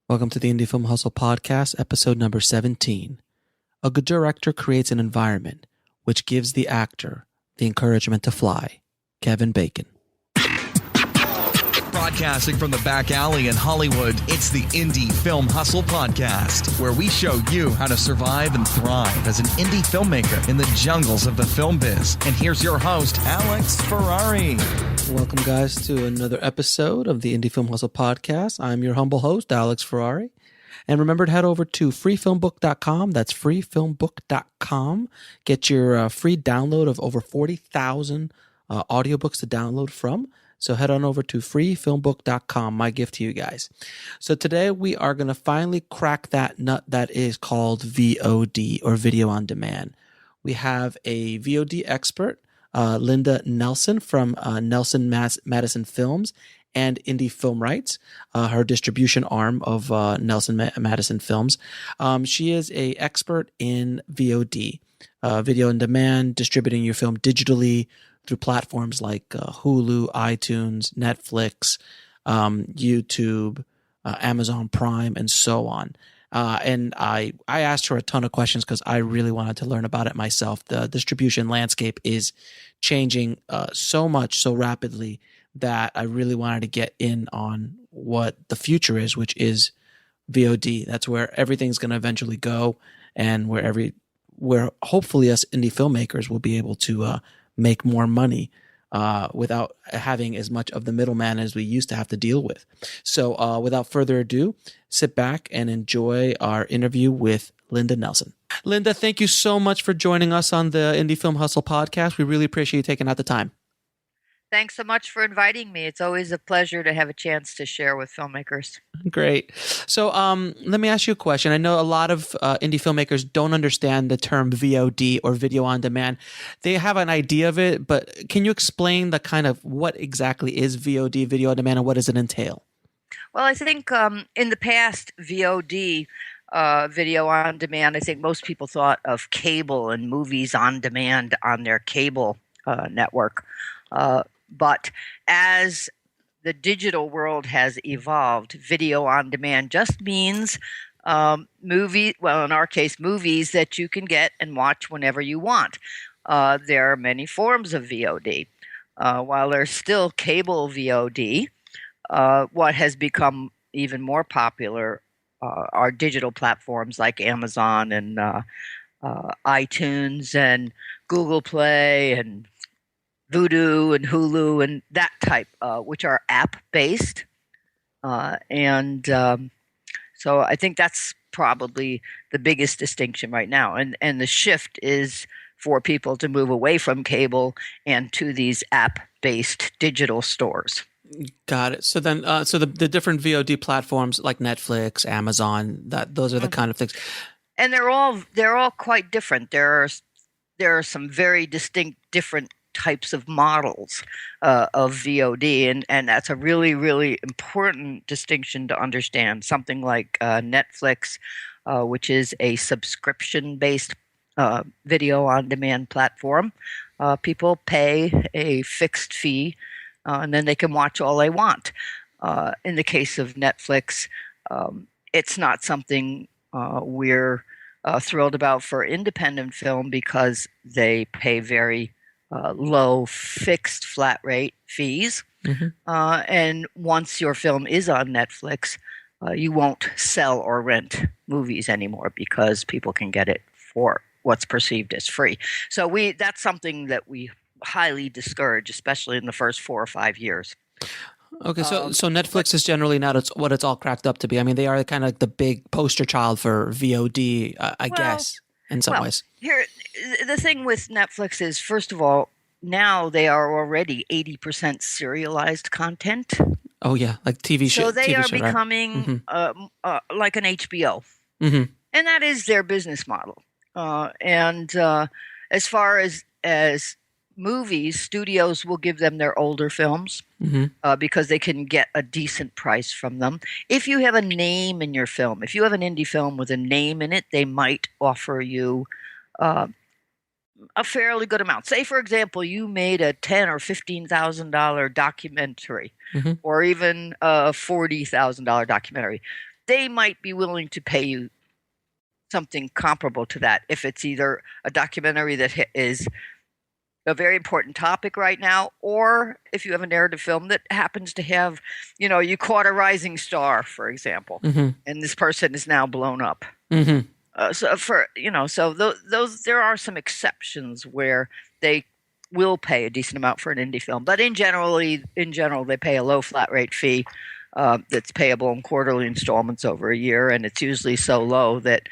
Welcome to the Indie Film Hustle Podcast, episode number 17. A good director creates an environment which gives the actor the encouragement to fly. Kevin Bacon. Broadcasting from the back alley in Hollywood, it's the Indie Film Hustle Podcast, where we show you how to survive and thrive as an indie filmmaker in the jungles of the film biz. And here's your host, Alex Ferrari. Welcome, guys, to another episode of the Indie Film Hustle Podcast. I'm your humble host, Alex Ferrari. And remember to head over to freefilmbook.com. That's freefilmbook.com. Get your free download of over 40,000 audiobooks to download from. So head on over to freefilmbook.com, my gift to you guys. So today we are going to finally crack that nut that is called VOD, or video on demand. We have a VOD expert, Linda Nelson from Nelson Madison Films and Indie Film Rights, her distribution arm of Nelson Madison Films. She is an expert in VOD, video on demand, distributing your film digitally through platforms like Hulu, iTunes, Netflix, YouTube, Amazon Prime, and so on. And I asked her a ton of questions because I really wanted to learn about it myself. The distribution landscape is changing so much, so rapidly, that I really wanted to get in on what the future is, which is VOD. That's where everything's going to eventually go, and where hopefully us indie filmmakers will be able to make more money without having as much of the middleman as we used to have to deal with. So without further ado, sit back and enjoy our interview with Linda Nelson. Linda, thank you so much for joining us on the Indie Film Hustle Podcast. We really appreciate you taking out the time. Thanks so much for inviting me. It's always a pleasure to have a chance to share with filmmakers. Great. So let me ask you a question. I know a lot of indie filmmakers don't understand the term VOD, or video on demand. They have an idea of it, but can you explain the kind of what exactly is VOD, video on demand, and what does it entail? Well, I think in the past, VOD, video on demand, I think most people thought of cable and movies on demand on their cable network. But as the digital world has evolved, video on demand just means in our case, movies that you can get and watch whenever you want. There are many forms of VOD. While there's still cable VOD, what has become even more popular are digital platforms like Amazon and iTunes and Google Play and Vudu and Hulu and that type, which are app-based. So I think that's probably the biggest distinction right now. And the shift is for people to move away from cable and to these app-based digital stores. Got it. So then, the different VOD platforms like Netflix, Amazon, those are the kind of things. And they're all quite different. There are some very distinct, different types of models of VOD, and that's a really, really important distinction to understand. Something like Netflix, which is a subscription-based video on-demand platform. People pay a fixed fee, and then they can watch all they want. In the case of Netflix, it's not something we're thrilled about for independent film because they pay very low fixed flat rate fees. Mm-hmm. And once your film is on Netflix, you won't sell or rent movies anymore because people can get it for what's perceived as free. So that's something that we highly discourage, especially in the first 4 or 5 years. Okay, so Netflix is generally not what it's all cracked up to be. I mean, they are kind of like the big poster child for VOD, I guess, in some ways. Here, the thing with Netflix is, first of all, now they are already 80% serialized content. Oh, yeah, like TV show. So they are show, becoming right? like an HBO. Mm-hmm. And that is their business model. As far as movies, studios will give them their older films because they can get a decent price from them. If you have a name in your film, if you have an indie film with a name in it, they might offer you a fairly good amount. Say, for example, you made a $10,000 or $15,000 documentary, or even a $40,000 documentary. they might be willing to pay you something comparable to that if it's either a documentary that is a very important topic right now, or if you have a narrative film that happens to have, you caught a rising star, for example, and this person is now blown up. So there are some exceptions where they will pay a decent amount for an indie film, but in general, they pay a low flat rate fee that's payable in quarterly installments over a year, and it's usually so low that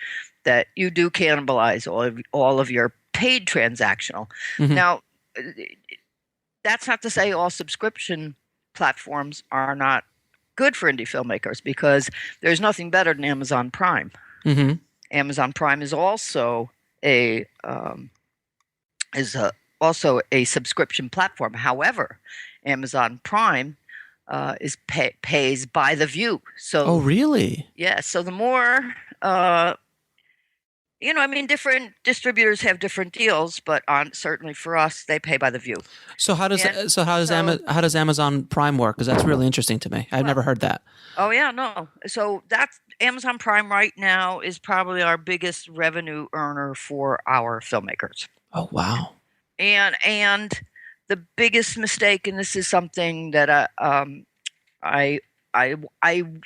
you do cannibalize all of your paid transactional. Now, that's not to say all subscription platforms are not good for indie filmmakers, because there's nothing better than Amazon Prime. Amazon Prime is also a subscription platform. However, Amazon Prime pays by the view. So, oh, really? Yeah. So the more, different distributors have different deals, but certainly for us, they pay by the view. So how does Amazon Prime work? Because that's really interesting to me. I've never heard that. Oh yeah, no. So that's Amazon Prime right now is probably our biggest revenue earner for our filmmakers. Oh wow. And the biggest mistake, and this is something that I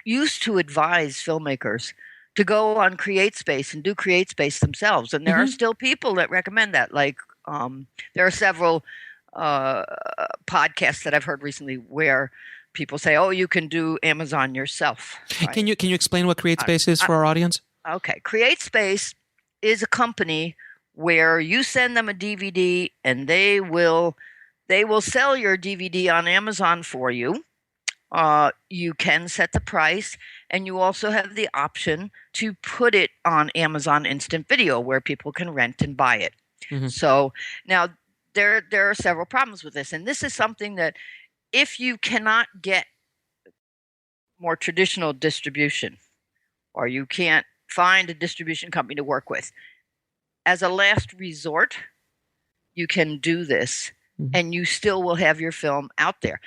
used to advise filmmakers to go on CreateSpace and do CreateSpace themselves, and there are still people that recommend that. Like there are several podcasts that I've heard recently where people say, "Oh, you can do Amazon yourself." Right? Can you explain what CreateSpace is for our audience? Okay, CreateSpace is a company where you send them a DVD and they will sell your DVD on Amazon for you. You can set the price, and you also have the option to put it on Amazon Instant Video where people can rent and buy it. So now there are several problems with this, and this is something that if you cannot get more traditional distribution, or you can't find a distribution company to work with, as a last resort, you can do this, and you still will have your film out there.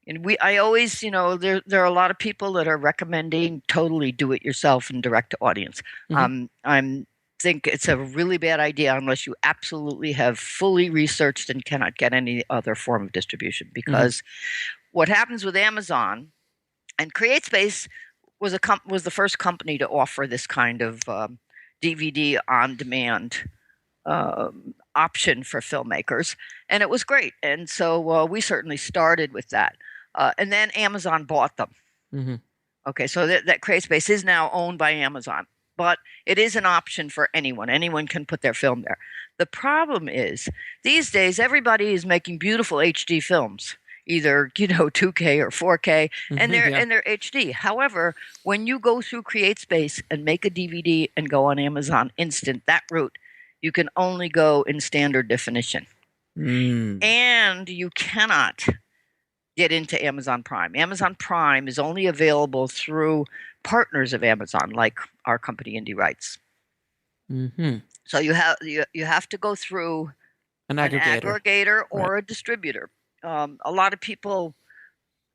And I always, there are a lot of people that are recommending totally do it yourself and direct to audience. I think it's a really bad idea unless you absolutely have fully researched and cannot get any other form of distribution. Because what happens with Amazon, and CreateSpace was the first company to offer this kind of DVD on demand option for filmmakers, and it was great. And so we certainly started with that. And then Amazon bought them. Okay, so that CreateSpace is now owned by Amazon, but it is an option for anyone. Anyone can put their film there. The problem is these days everybody is making beautiful HD films, either 2K or 4K, and they're HD. However, when you go through CreateSpace and make a DVD and go on Amazon Instant, that route, you can only go in standard definition, and you cannot get into Amazon Prime. Amazon Prime is only available through partners of Amazon, like our company Indie Rights. So you have to go through an aggregator or a distributor. A lot of people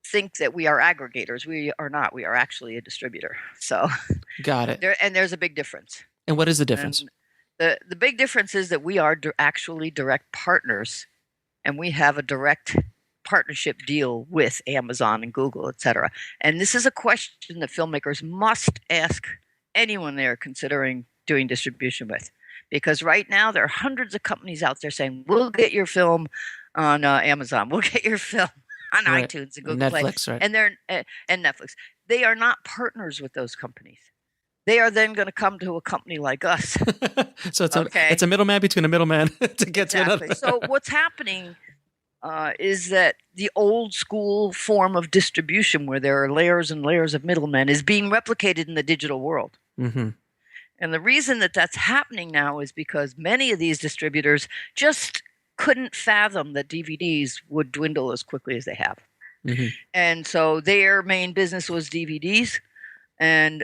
think that we are aggregators. We are not. We are actually a distributor. So got it. There's a big difference. And what is the difference? And the big difference is that we are actually direct partners, and we have a direct partnership deal with Amazon and Google, etc. And this is a question that filmmakers must ask anyone they're considering doing distribution with, because right now there are hundreds of companies out there saying, "We'll get your film on Amazon. We'll get your film on iTunes and Google Netflix, Play," right? and and Netflix. They are not partners with those companies. They are then going to come to a company like us. So it's a middleman between a middleman to get to another. So what's happening is that the old school form of distribution, where there are layers and layers of middlemen, is being replicated in the digital world. And the reason that that's happening now is because many of these distributors just couldn't fathom that DVDs would dwindle as quickly as they have. And so their main business was DVDs, and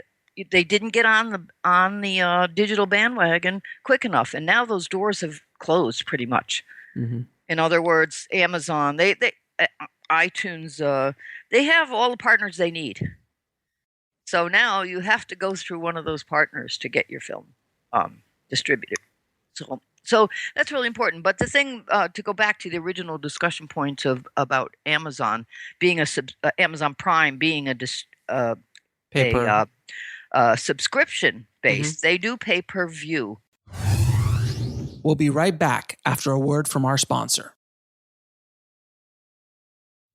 they didn't get on the digital bandwagon quick enough. And now those doors have closed pretty much. In other words, Amazon, iTunes, they have all the partners they need. So now you have to go through one of those partners to get your film distributed. So that's really important. But the thing, to go back to the original discussion points about Amazon being Amazon Prime being Paper. a subscription based, they do pay per view. We'll be right back after a word from our sponsor.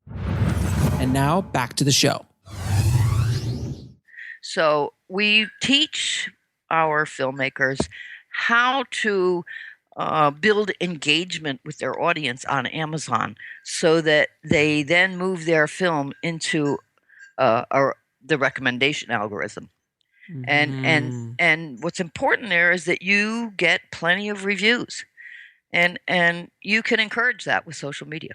And now back to the show. So we teach our filmmakers how to build engagement with their audience on Amazon so that they then move their film into the recommendation algorithm. And what's important there is that you get plenty of reviews, and you can encourage that with social media.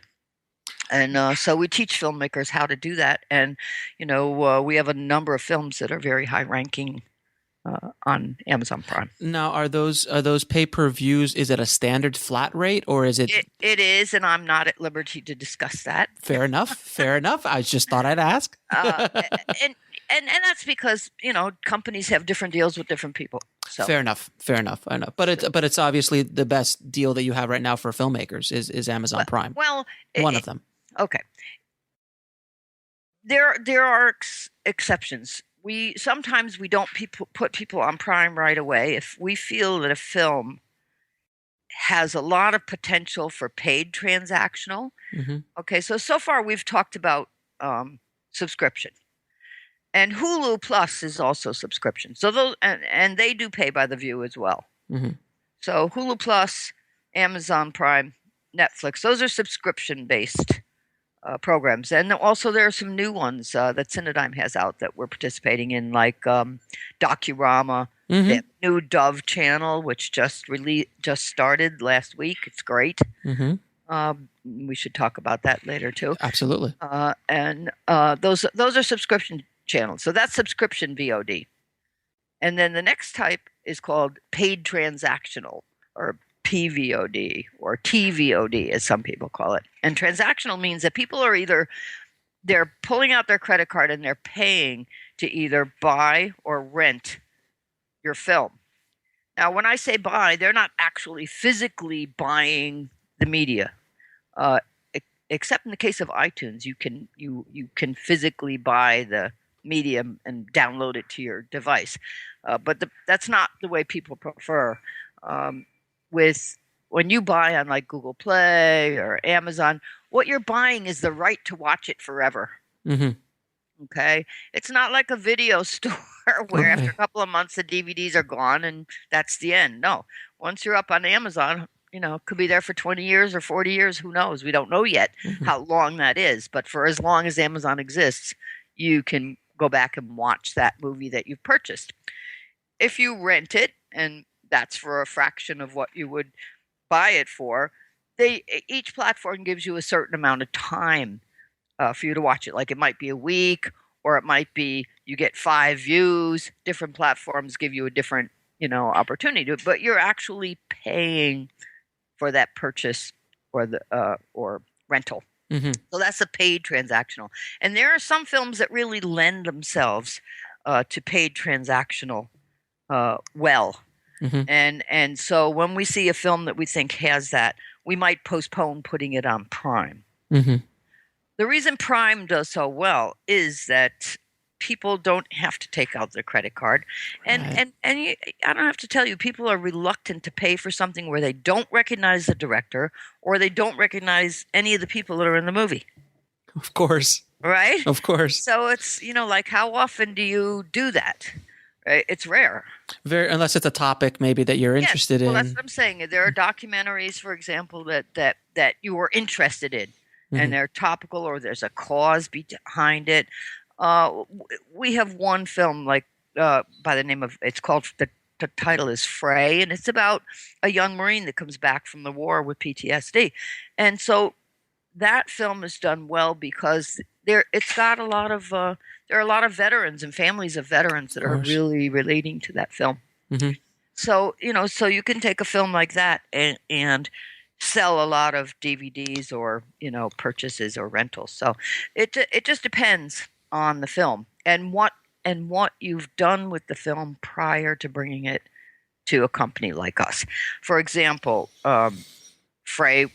And so we teach filmmakers how to do that. And we have a number of films that are very high ranking on Amazon Prime. Now, are those pay-per-views? Is it a standard flat rate, or is it? It is, and I'm not at liberty to discuss that. Fair enough. Fair enough. I just thought I'd ask. And that's because companies have different deals with different people. So. Fair enough. I know, but it's obviously the best deal that you have right now for filmmakers is Amazon Prime. Well, one of them. Okay. There are exceptions. Sometimes we don't put people on Prime right away if we feel that a film has a lot of potential for paid transactional. Mm-hmm. Okay, so far we've talked about subscription, and Hulu Plus is also subscription. So those and they do pay by the view as well. Mm-hmm. So Hulu Plus, Amazon Prime, Netflix, those are subscription based programs. And also there are some new ones that Cinedigm has out that we're participating in, like Docurama, the new Dove channel, which just started last week. It's great. We should talk about that later too. Absolutely. And those are subscription channels. So that's subscription VOD. And then the next type is called paid transactional, or PVOD, or TVOD, as some people call it. And transactional means that people are they're pulling out their credit card and they're paying to either buy or rent your film. Now, when I say buy, they're not actually physically buying the media, except in the case of iTunes. You can physically buy the medium and download it to your device, but that's not the way people prefer. When you buy on like Google Play or Amazon, what you're buying is the right to watch it forever. Okay, it's not like a video store where after a couple of months the DVDs are gone and that's the end. No, once you're up on Amazon, it could be there for 20 years or 40 years. Who knows? We don't know yet how long that is. But for as long as Amazon exists, you can go back and watch that movie that you've purchased. If you rent it, and that's for a fraction of what you would buy it for, each platform gives you a certain amount of time for you to watch it. Like it might be a week, or it might be you get 5 views. Different platforms give you a different opportunity to, but you're actually paying for that purchase or rental. So that's a paid transactional. And there are some films that really lend themselves to paid transactional well. And so when we see a film that we think has that, we might postpone putting it on Prime. The reason Prime does so well is that people don't have to take out their credit card. And I don't have to tell you, people are reluctant to pay for something where they don't recognize the director or they don't recognize any of the people that are in the movie. Of course. Right? Of course. So it's, like, how often do you do that? It's rare. Unless it's a topic maybe that you're interested in. Well, that's what I'm saying. There are documentaries, for example, that you are interested in, and they're topical, or there's a cause behind it. We have one film by the name of, it's called, the title is Fray, and it's about a young Marine that comes back from the war with PTSD. And so that film is done well because it's got a lot of there are a lot of veterans and families of veterans that are really relating to that film. So so you can take a film like that and sell a lot of DVDs or purchases or rentals. So it just depends on the film and what and what you've done with the film prior to bringing it to a company like us. For example, Frey,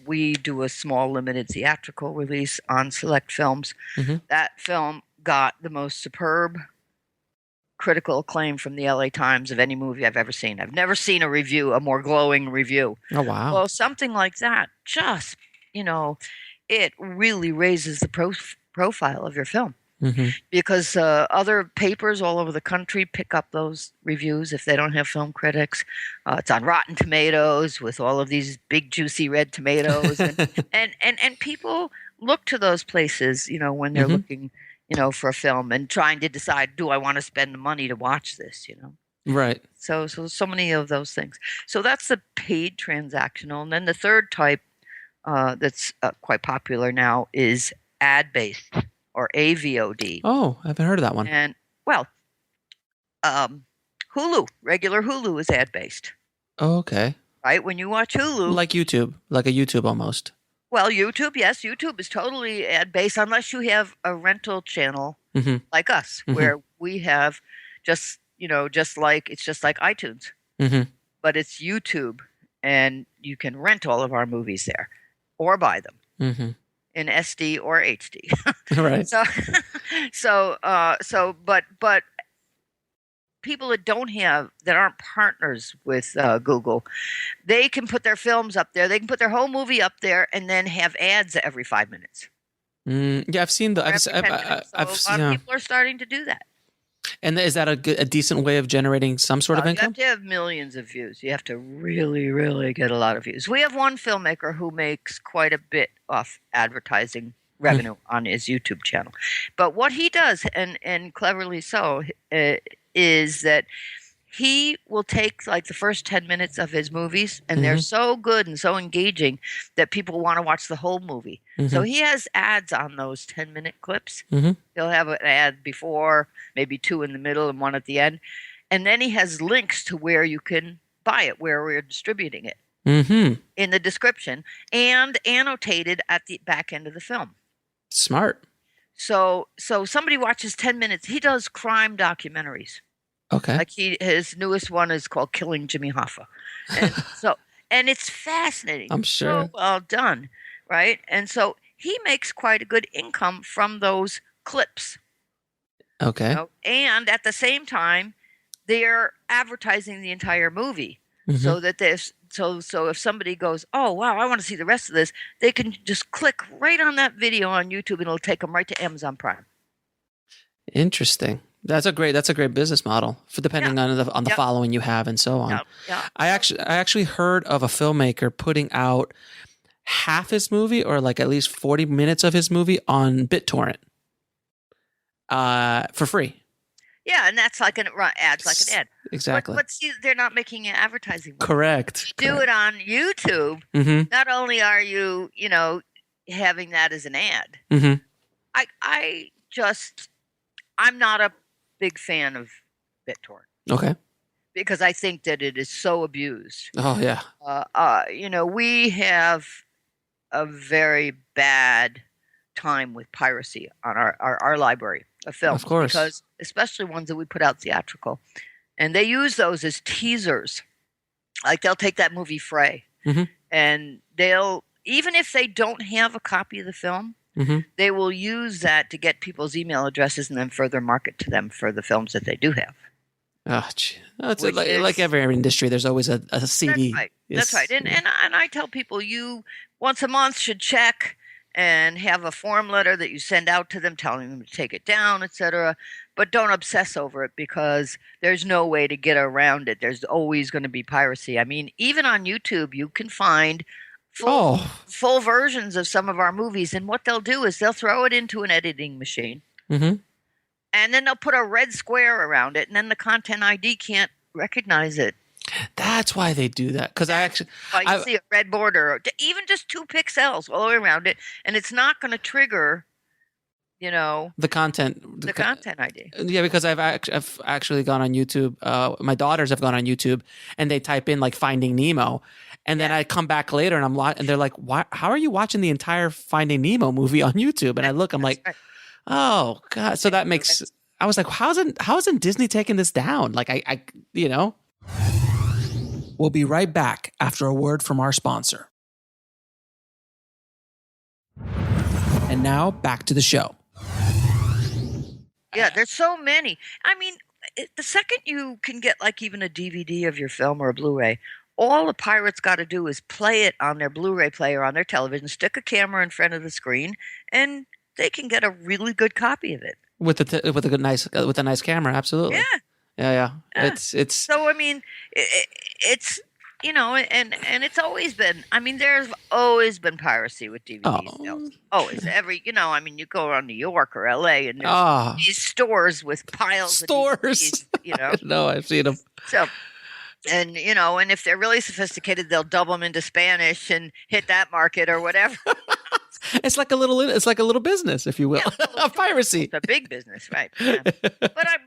we do a small limited theatrical release on select films. Mm-hmm. That film got the most superb critical acclaim from the LA Times of any movie I've ever seen. I've never seen a more glowing review. Oh, wow. Well, something like that just, it really raises the profile of your film. Mm-hmm. Because other papers all over the country pick up those reviews if they don't have film critics. It's on Rotten Tomatoes with all of these big juicy red tomatoes, and people look to those places, when they're looking, for a film and trying to decide, do I want to spend the money to watch this, Right. So many of those things. So that's the paid transactional, and then the third type that's quite popular now is ad-based, or AVOD. Oh, I haven't heard of that one. And, Hulu, regular Hulu is ad-based. Oh, okay. Right? When you watch Hulu. Like YouTube, like a YouTube almost. Well, YouTube, yes. YouTube is totally ad-based unless you have a rental channel like us, where we have just like iTunes. Mm-hmm. But it's YouTube, and you can rent all of our movies there or buy them. Mm-hmm. In SD or HD. Right. But people that aren't partners with Google, they can put their films up there. They can put their whole movie up there and then have ads every 5 minutes. Yeah, I've seen the. A lot of people are starting to do that. And is that a decent way of generating some sort of income? You have to have millions of views. You have to really, really get a lot of views. We have one filmmaker who makes quite a bit off advertising revenue on his YouTube channel. But what he does, and cleverly so, is that he will take like the first 10 minutes of his movies, and they're so good and so engaging that people want to watch the whole movie. So he has ads on those 10-minute clips. He'll have an ad before, maybe two in the middle and one at the end. And then he has links to where you can buy it, where we're distributing it in the description, and annotated at the back end of the film. Smart. So somebody watches 10 minutes. He does crime documentaries. Okay. Like his newest one is called Killing Jimmy Hoffa. And it's fascinating. I'm sure. So well done, right? And so he makes quite a good income from those clips. Okay. And at the same time, they're advertising the entire movie. So that so if somebody goes, oh wow, I want to see the rest of this, they can just click right on that video on YouTube and it'll take them right to Amazon Prime. Interesting. That's a great business model for depending on the following you have and so on. Yeah. I actually heard of a filmmaker putting out half his movie or like at least 40 minutes of his movie on BitTorrent for free. Yeah, and that's like an ad. Exactly. But see, they're not making an advertising. Correct. Do it on YouTube. Not only are you, having that as an ad. I'm not a big fan of BitTorrent. Okay. Because I think that it is so abused. Oh yeah. We have a very bad time with piracy on our library of films. Of course. Because especially ones that we put out theatrical. And they use those as teasers. Like they'll take that movie Frey. And they'll, even if they don't have a copy of the film, they will use that to get people's email addresses and then further market to them for the films that they do have. Oh, that's like every industry. There's always a CD. That's right. And I tell people you once a month should check and have a form letter that you send out to them telling them to take it down, etc. But don't obsess over it because there's no way to get around it. There's always going to be piracy. I mean, even on YouTube, you can find full versions of some of our movies. And what they'll do is they'll throw it into an editing machine. And then they'll put a red square around it. And then the content ID can't recognize it. That's why they do that. Because you see a red border, or even just 2 pixels all the way around it. And it's not going to trigger, the content ID. Yeah, because I've actually gone on YouTube. My daughters have gone on YouTube and they type in like Finding Nemo. And then I come back later and they're like, "Why? How are you watching the entire Finding Nemo movie on YouTube?" And I look, I'm like, "Oh God!" So that makes I was like, how isn't Disney taking this down? Like I you know. We'll be right back after a word from our sponsor. And now back to the show. Yeah, there's so many. I mean, the second you can get like even a DVD of your film or a Blu-ray, all the pirates got to do is play it on their Blu-ray player on their television, stick a camera in front of the screen, and they can get a really good copy of it with a nice camera. Absolutely. Yeah. It's so. I mean, it's and it's always been. I mean, there's always been piracy with DVD sales. Always, I mean, you go around New York or LA, and there's these stores with piles of DVDs, No, I've seen them. So. And and if they're really sophisticated, they'll double them into Spanish and hit that market or whatever. It's like a little business, if you will, of piracy. It's a big business, right? Yeah.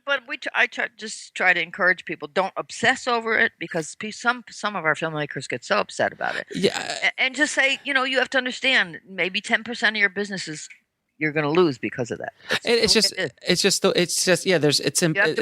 I just try to encourage people, don't obsess over it, because some of our filmmakers get so upset about it. Yeah, and just say, you have to understand, maybe 10% of your business you're going to lose because of that. It's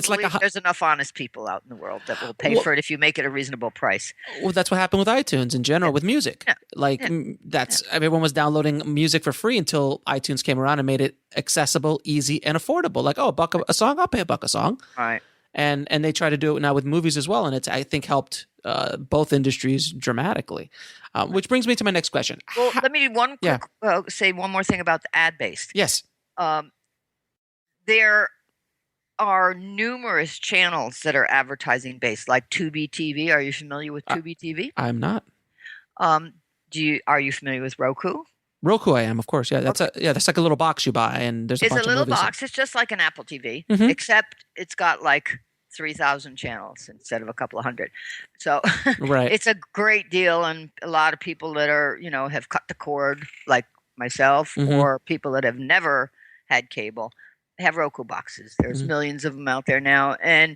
like there's enough honest people out in the world that will pay for it if you make it a reasonable price. Well, that's what happened with iTunes in general with music. Everyone was downloading music for free until iTunes came around and made it accessible, easy, and affordable. Like, $1 a song, I'll pay $1 a song. Right. And they try to do it now with movies as well, and it's, I think, helped both industries dramatically. Which brings me to my next question. Well, let me say one more thing about the ad-based. Yes. There are numerous channels that are advertising-based, like Tubi TV. Are you familiar with Tubi TV? I'm not. Are you familiar with Roku? Roku, I am, of course. Yeah, that's like a little box you buy, and there's a bunch of movies. It's a little box. It's just like an Apple TV, except it's got like 3,000 channels instead of a couple of hundred. So right. It's a great deal, and a lot of people that are have cut the cord, like myself, or people that have never had cable, have Roku boxes. There's millions of them out there now, and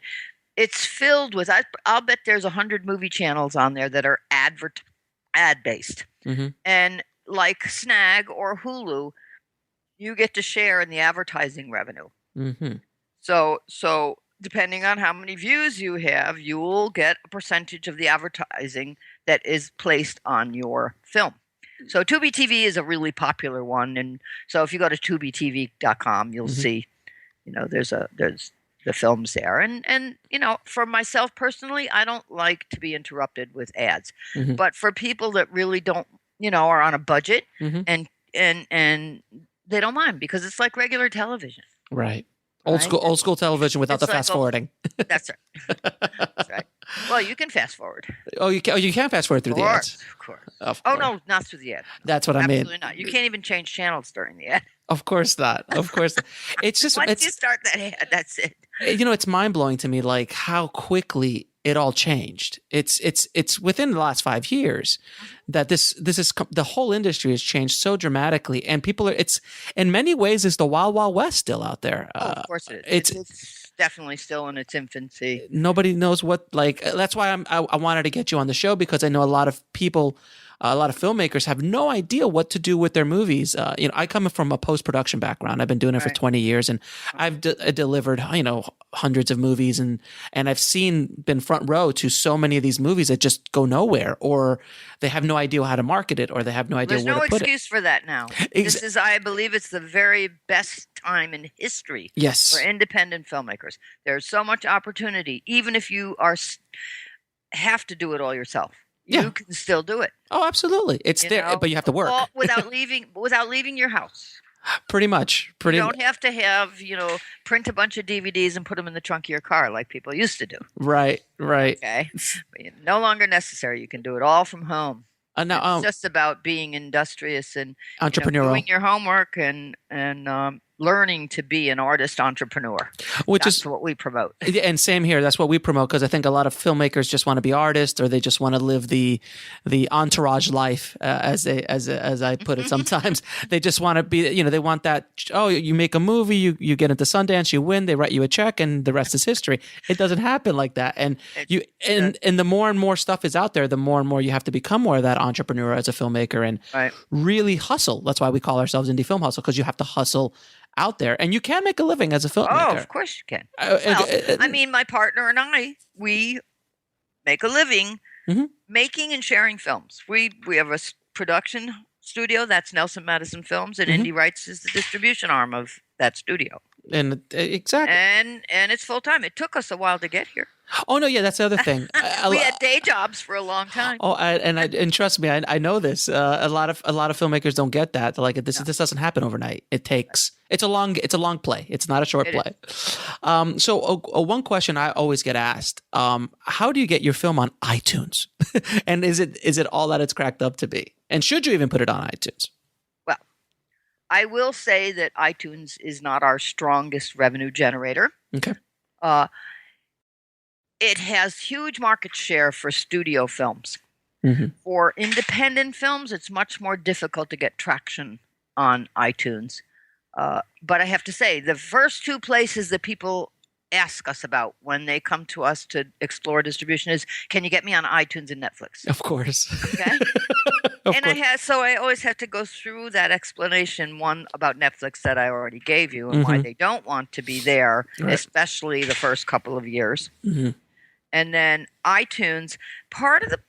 it's filled with. I'll bet there's 100 movie channels on there that are ad based, and like Snag or Hulu, you get to share in the advertising revenue. So depending on how many views you have, you will get a percentage of the advertising that is placed on your film. So Tubi TV is a really popular one, and so if you go to tubitv.com, you'll see, there's the films there, and for myself personally, I don't like to be interrupted with ads, but for people that really don't, are on a budget and they don't mind, because it's like regular television. Right. Old school television without the fast forwarding. That's right. That's right. Well, you can fast forward. Oh, you can fast forward through the ads. Of course. Oh no, not through the ad. That's what I mean. Absolutely not. You can't even change channels during the ad. Of course not. Of course not. It's just once you start that ad, that's it. It's mind blowing to me, like how quickly it all changed. It's within the last 5 years that this is the whole industry has changed so dramatically, and people are. It's in many ways is the Wild Wild West still out there. Of course it is. It's definitely still in its infancy. Nobody knows what That's why I wanted to get you on the show, because I know a lot of people. A lot of filmmakers have no idea what to do with their movies. I come from a post-production background. I've been doing it for 20 years, and I've delivered, hundreds of movies, and I've been front row to so many of these movies that just go nowhere, or they have no idea how to market it, or they have no idea where to put it. There's no excuse for that now. This is, I believe, it's the very best time in history for independent filmmakers. There's so much opportunity, even if you have to do it all yourself. You can still do it. Oh, absolutely. It's there, but you have to work. without leaving your house. Pretty much. You don't have to have, print a bunch of DVDs and put them in the trunk of your car like people used to do. Right. Okay. But no longer necessary. You can do it all from home. It's just about being industrious and entrepreneurial, doing your homework and learning to be an artist entrepreneur. That's what we promote. And same here. That's what we promote, because I think a lot of filmmakers just want to be artists, or they just want to live the entourage life, as I put it sometimes. They just want to be, they want that, you make a movie, you get into Sundance, you win, they write you a check, and the rest is history. It doesn't happen like that. And the more and more stuff is out there, the more and more you have to become more of that entrepreneur as a filmmaker and really hustle. That's why we call ourselves Indie Film Hustle, because you have to hustle out there, and you can make a living as a filmmaker. Oh, of course you can. I mean, my partner and I, we make a living making and sharing films. We have a production studio, that's Nelson Madison Films, and Indie Rights is the distribution arm of that studio. And exactly. And it's full time. It took us a while to get here. Oh no, yeah, that's the other thing. We had day jobs for a long time. Oh, and trust me, I know this. A lot of filmmakers don't get that. They're like, this doesn't happen overnight. It's a long play. It's not a short play. So one question I always get asked: how do you get your film on iTunes? And is it all that it's cracked up to be? And should you even put it on iTunes? Well, I will say that iTunes is not our strongest revenue generator. Okay. It has huge market share for studio films. For independent films, it's much more difficult to get traction on iTunes. But I have to say, the first two places that people ask us about when they come to us to explore distribution is, can you get me on iTunes and Netflix? Of course. Okay. I always have to go through that explanation, one about Netflix that I already gave you and why they don't want to be there, especially the first couple of years. And then iTunes, part of the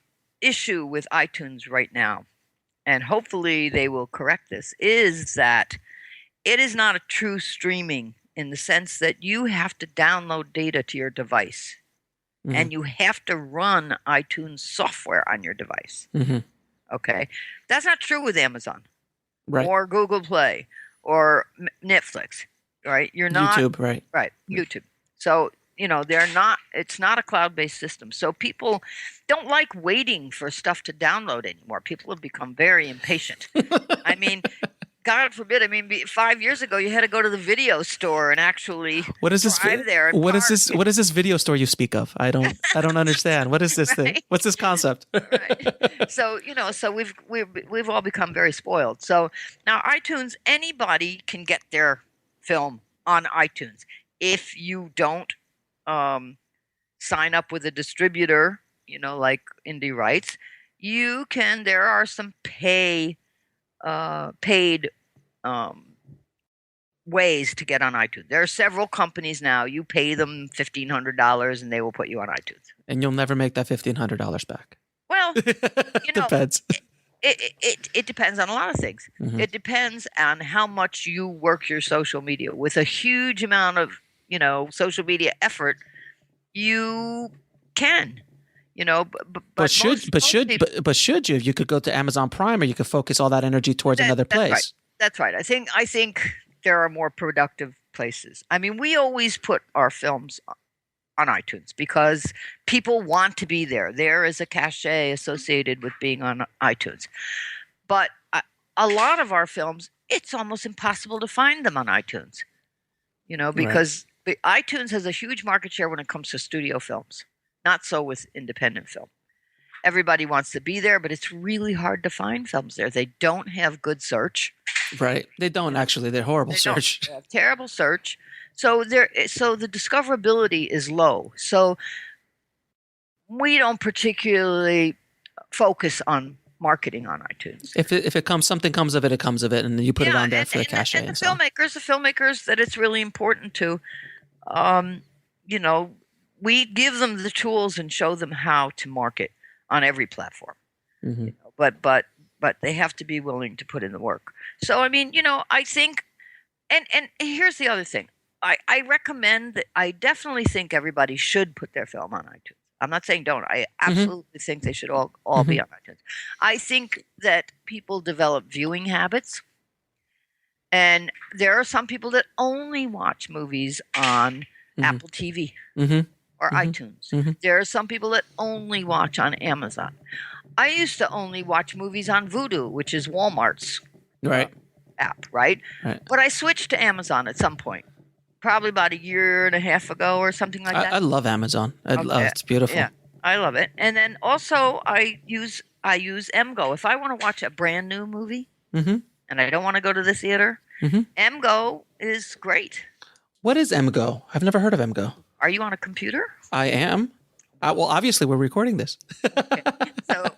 issue with iTunes right now, and hopefully they will correct this, is that it is not a true streaming in the sense that you have to download data to your device and you have to run iTunes software on your device. Okay. That's not true with Amazon or Google Play or Netflix, right? You're not YouTube, right? Right. YouTube. So, it's not a cloud-based system. So people don't like waiting for stuff to download anymore. People have become very impatient. I mean, God forbid. 5 years ago, you had to go to the video store and actually drive there. What is this? What is this video store you speak of? I don't understand. What is this thing? What's this concept? Right. So we've all become very spoiled. So now iTunes, anybody can get their film on iTunes. If you don't sign up with a distributor, like Indie Rights, you can. There are some paid ways to get on iTunes. There are several companies now. You pay them $1,500 and they will put you on iTunes. And you'll never make that $1,500 back. Well, depends. It depends on a lot of things. It depends on how much you work your social media. With a huge amount of social media effort, you can. But should you? If you could go to Amazon Prime, or you could focus all that energy towards another place. That's right. I think there are more productive places. I mean, we always put our films on iTunes because people want to be there. There is a cachet associated with being on iTunes. But a lot of our films, it's almost impossible to find them on iTunes. Because iTunes has a huge market share when it comes to studio films. Not so with independent film. Everybody wants to be there, but it's really hard to find films there. They don't have good search. Right. They don't actually. They're horrible search. They have terrible search. So the discoverability is low. So we don't particularly focus on marketing on iTunes. If something comes of it, it comes of it, and you put it on there for the cachet. And the filmmakers that it's really important to, we give them the tools and show them how to market on every platform. But they have to be willing to put in the work. So I think, and here's the other thing. I recommend that. I definitely think everybody should put their film on iTunes. I'm not saying don't. I absolutely think they should all be on iTunes. I think that people develop viewing habits, and there are some people that only watch movies on Apple TV. Or iTunes. There are some people that only watch on Amazon. I used to only watch movies on Vudu, which is Walmart's app, right? But I switched to Amazon at some point, probably about a year and a half ago or something like that. I love Amazon. It's beautiful. Yeah, I love it. And then also I use MGO. If I want to watch a brand new movie and I don't want to go to the theater, MGO is great. What is MGO? I've never heard of MGO. Are you on a computer? I am. Well, obviously, we're recording this. Okay. So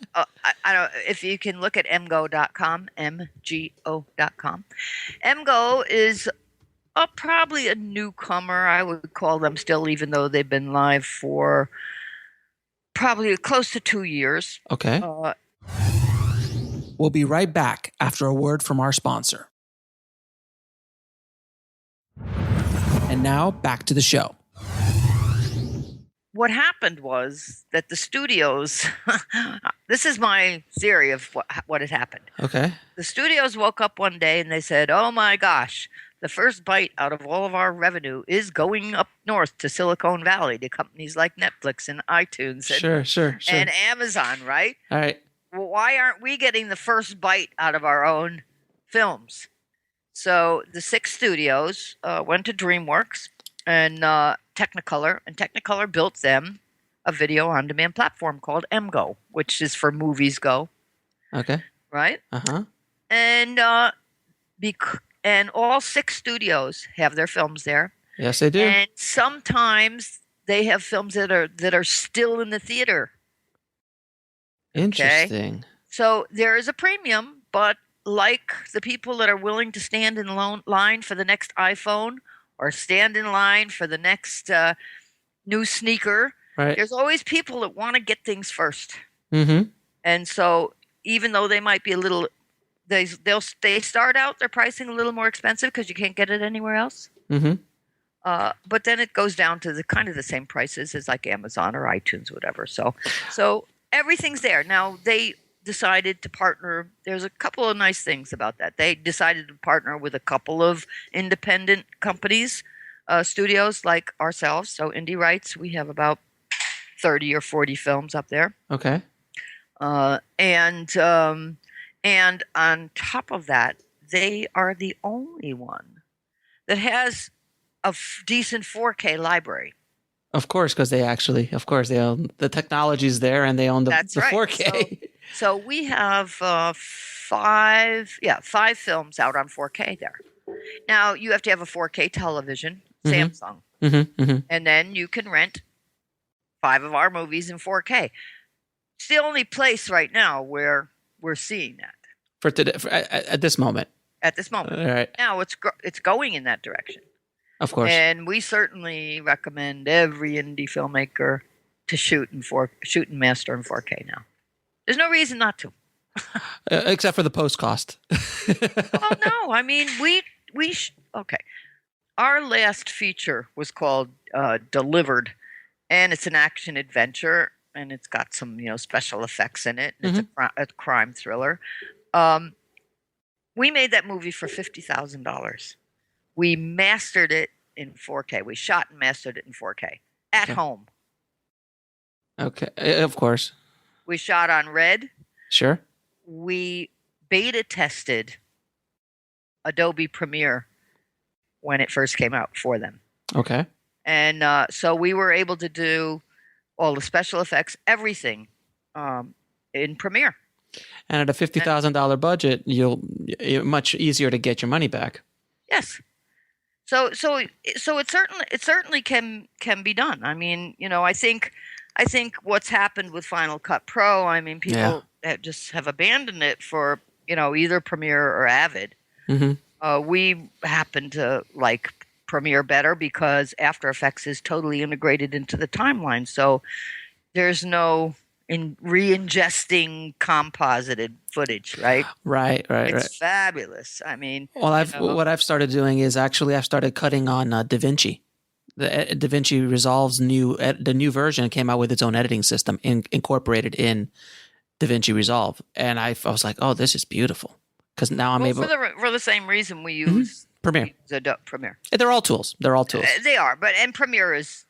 I don't. If you can look at mgo.com, mgo.com. MGO is probably a newcomer. I would call them still, even though they've been live for probably close to 2 years. Okay. We'll be right back after a word from our sponsor. And now back to the show. What happened was that the studios, this is my theory of what had happened. Okay. The studios woke up one day and they said, oh my gosh, the first bite out of all of our revenue is going up north to Silicon Valley to companies like Netflix and iTunes and Amazon, right? All right. Well, why aren't we getting the first bite out of our own films? So the 6 studios went to DreamWorks and Technicolor, and Technicolor built them a video on-demand platform called MGO, which is for Movies Go. Okay. Right? Uh-huh. And all 6 studios have their films there. Yes, they do. And sometimes they have films that are still in the theater. Interesting. Okay? So there is a premium, but like the people that are willing to stand in line for the next iPhone or stand in line for the next new sneaker, right. There's always people that want to get things first. Mm-hmm. And so even though they might be a little, they start out their pricing a little more expensive because you can't get it anywhere else. Mm-hmm. But then it goes down to the kind of the same prices as like Amazon or iTunes, whatever. So everything's there. Now they decided to partner. There's a couple of nice things about that. They decided to partner with a couple of independent companies, studios like ourselves. So Indie Rights, we have about 30 or 40 films up there. Okay. And on top of that, they are the only one that has a decent 4K library. Of course, because they own the technology's there and they own the 4K. So we have 5 films out on 4K there. Now you have to have a 4K television, Samsung, and then you can rent 5 of our movies in 4K. It's the only place right now where we're seeing that for today, at this moment. At this moment, all right. Now it's going in that direction. Of course. And we certainly recommend every indie filmmaker to shoot and master in 4K now. There's no reason not to. Except for the post cost. Well, no. I mean, okay. Our last feature was called Delivered, and it's an action adventure, and it's got some special effects in it. And it's a crime thriller. We made that movie for $50,000. We mastered it in 4K. We shot and mastered it in 4K at home. Okay, of course. We shot on Red. Sure. We beta tested Adobe Premiere when it first came out for them. Okay. And so we were able to do all the special effects, everything in Premiere. And at a $50,000 budget, you're much easier to get your money back. Yes. So it certainly can be done. I mean, I think what's happened with Final Cut Pro, I mean, people just have abandoned it for either Premiere or Avid. Mm-hmm. We happen to like Premiere better because After Effects is totally integrated into the timeline, so there's no re-ingesting composited footage, right? Right. It's fabulous. I mean, well, what I've started doing is I've started cutting on DaVinci. The DaVinci Resolve's the new version came out with its own editing system incorporated in DaVinci Resolve, and I was like, oh, this is beautiful because now I'm able for the same reason we use Premiere. Premiere. They're all tools. They are, and Premiere is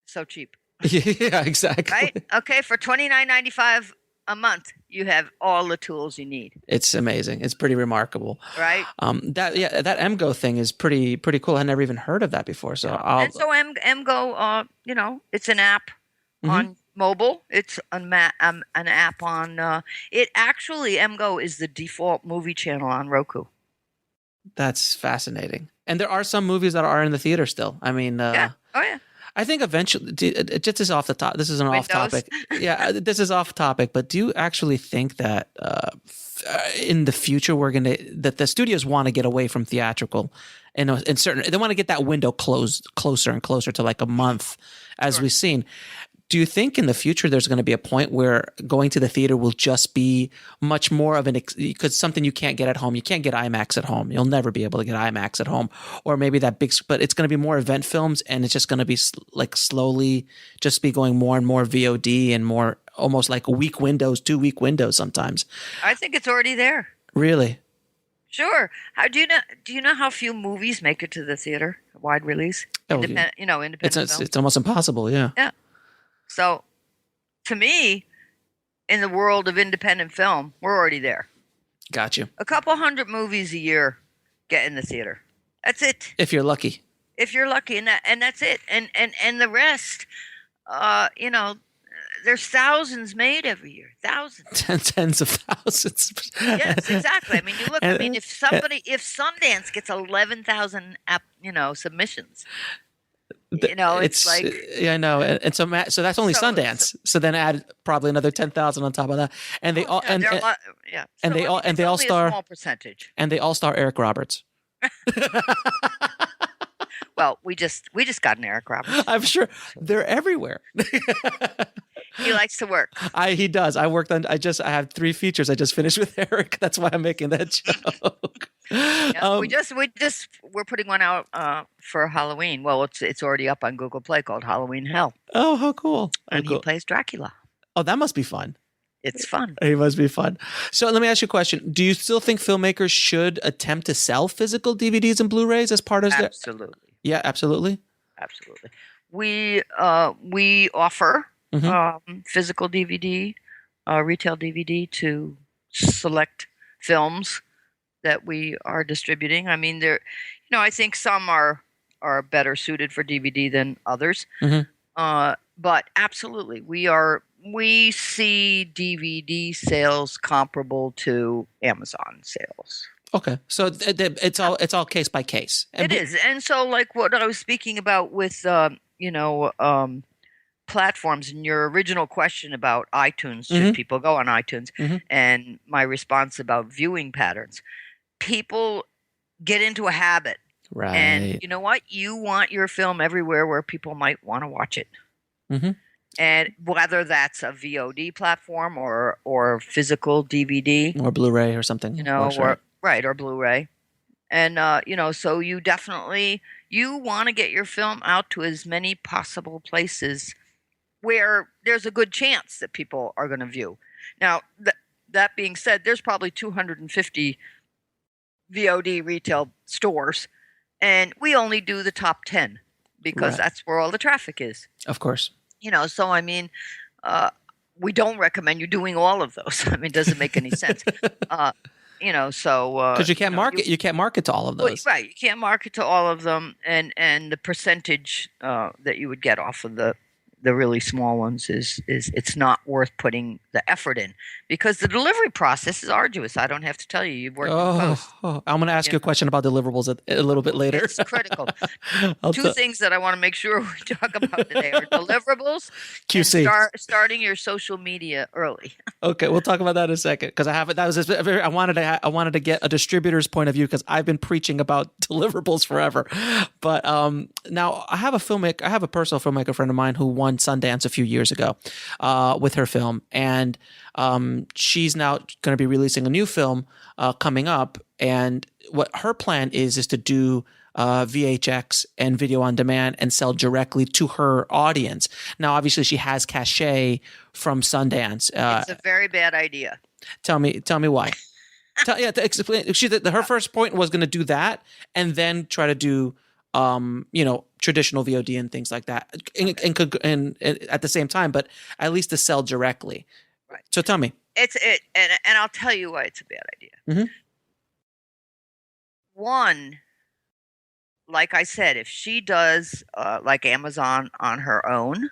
so cheap. Yeah, exactly. Right? Okay, for $29.95 a month, you have all the tools you need. It's amazing. It's pretty remarkable. Right? That MGO thing is pretty cool. I never even heard of that before. So MGO, it's an app on mobile. It's an app on. It actually MGO is the default movie channel on Roku. That's fascinating. And there are some movies that are in the theater still. I mean, yeah. Oh yeah. I think eventually, just is off the top. This is an off topic. Yeah, this is off topic. But do you actually think that in the future that the studios want to get away from theatrical in certain, they want to get that window closer and closer to like a month, as we've seen. Do you think in the future there's going to be a point where going to the theater will just be much more of because something you can't get at home? You can't get IMAX at home. You'll never be able to get IMAX at home, or maybe but it's going to be more event films, and it's just going to be like slowly just be going more and more VOD and more almost like 2-week windows sometimes. I think it's already there. Really? Sure. How do you know how few movies make it to the theater, wide release? Independent films? It's almost impossible. Yeah. Yeah. So, to me, in the world of independent film, we're already there. Got you. A couple hundred movies a year get in the theater. That's it. If you're lucky. If you're lucky, and that's it. And the rest, there's thousands made every year. Thousands. Tens of thousands. Yes, exactly. I mean, you look. If Sundance gets 11,000, submissions. It's like, yeah, I know, and so that's only Sundance. So then add probably another 10,000 on top of that, and they all and they all star a small percentage, and they all star Eric Roberts. Well, we just got an Eric Roberts. I'm sure they're everywhere. He likes to work. He does. I have 3 features I just finished with Eric. That's why I'm making that joke. Yeah, we're putting one out for Halloween. Well, it's already up on Google Play, called Halloween Hell. Oh, how cool! And he plays Dracula. Oh, that must be fun. It's fun. It must be fun. So let me ask you a question. Do you still think filmmakers should attempt to sell physical DVDs and Blu-rays as part of their... Absolutely. Yeah, absolutely. Absolutely. We offer physical DVD, retail DVD to select films that we are distributing. I mean, I think some are better suited for DVD than others. But absolutely, we see DVD sales comparable to Amazon sales. Okay, so it's all case by case. It is, and so like what I was speaking about with platforms, and your original question about iTunes, should people go on iTunes, and my response about viewing patterns. People get into a habit, right? And you know what? You want your film everywhere where people might want to watch it. And whether that's a VOD platform or physical DVD or Blu-ray or something, or Blu-ray, and so you definitely want to get your film out to as many possible places where there's a good chance that people are going to view. Now, that being said, there's probably 250 VOD retail stores, and we only do the top 10 because that's where all the traffic is. Of course. So I mean, we don't recommend you doing all of those. I mean, it doesn't make any sense. Because you can't market. You can't market to all of those. Right. You can't market to all of them, and the percentage that you would get off of the really small ones is it's not worth putting the effort in, because the delivery process is arduous. I don't have to tell you. You've worked in post. I'm going to ask you a question about deliverables a little bit later. It's critical. Two things that I want to make sure we talk about today are deliverables, QC, and starting your social media early. Okay, we'll talk about that in a second, because I wanted to get a distributor's point of view, because I've been preaching about deliverables forever. But now I have a personal filmmaker friend of mine who won Sundance a few years ago with her film, and she's now going to be releasing a new film coming up, and what her plan is to do VHX and video on demand and sell directly to her audience. Now, obviously, she has cachet from Sundance. It's a very bad idea. Tell me why. Explain. Her first point was going to do that, and then try to do traditional VOD and things like that, and at the same time, but at least to sell directly. Right. So tell me. And I'll tell you why it's a bad idea. One, like I said, if she does like Amazon on her own.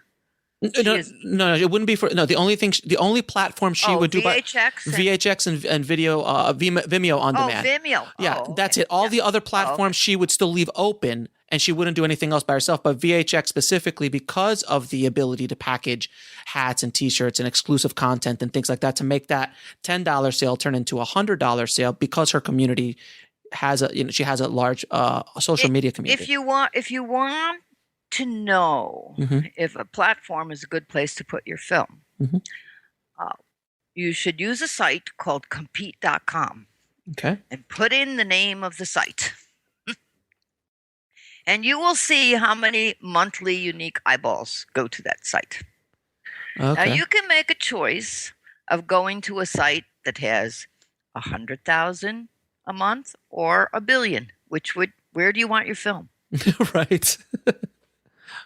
No, it wouldn't be for the only platform she would do VHX and video Vimeo on demand. Vimeo. Yeah, that's it. All the other platforms she would still leave open, and she wouldn't do anything else by herself. But VHX specifically, because of the ability to package hats and T-shirts and exclusive content and things like that, to make that $10 sale turn into a $100 sale, because her community has she has a large social media community. If you want to know if a platform is a good place to put your film, you should use a site called compete.com. Okay. And put in the name of the site. And you will see how many monthly unique eyeballs go to that site. Okay. Now, you can make a choice of going to a site that has 100,000 a month or 1 billion. Where do you want your film? Right.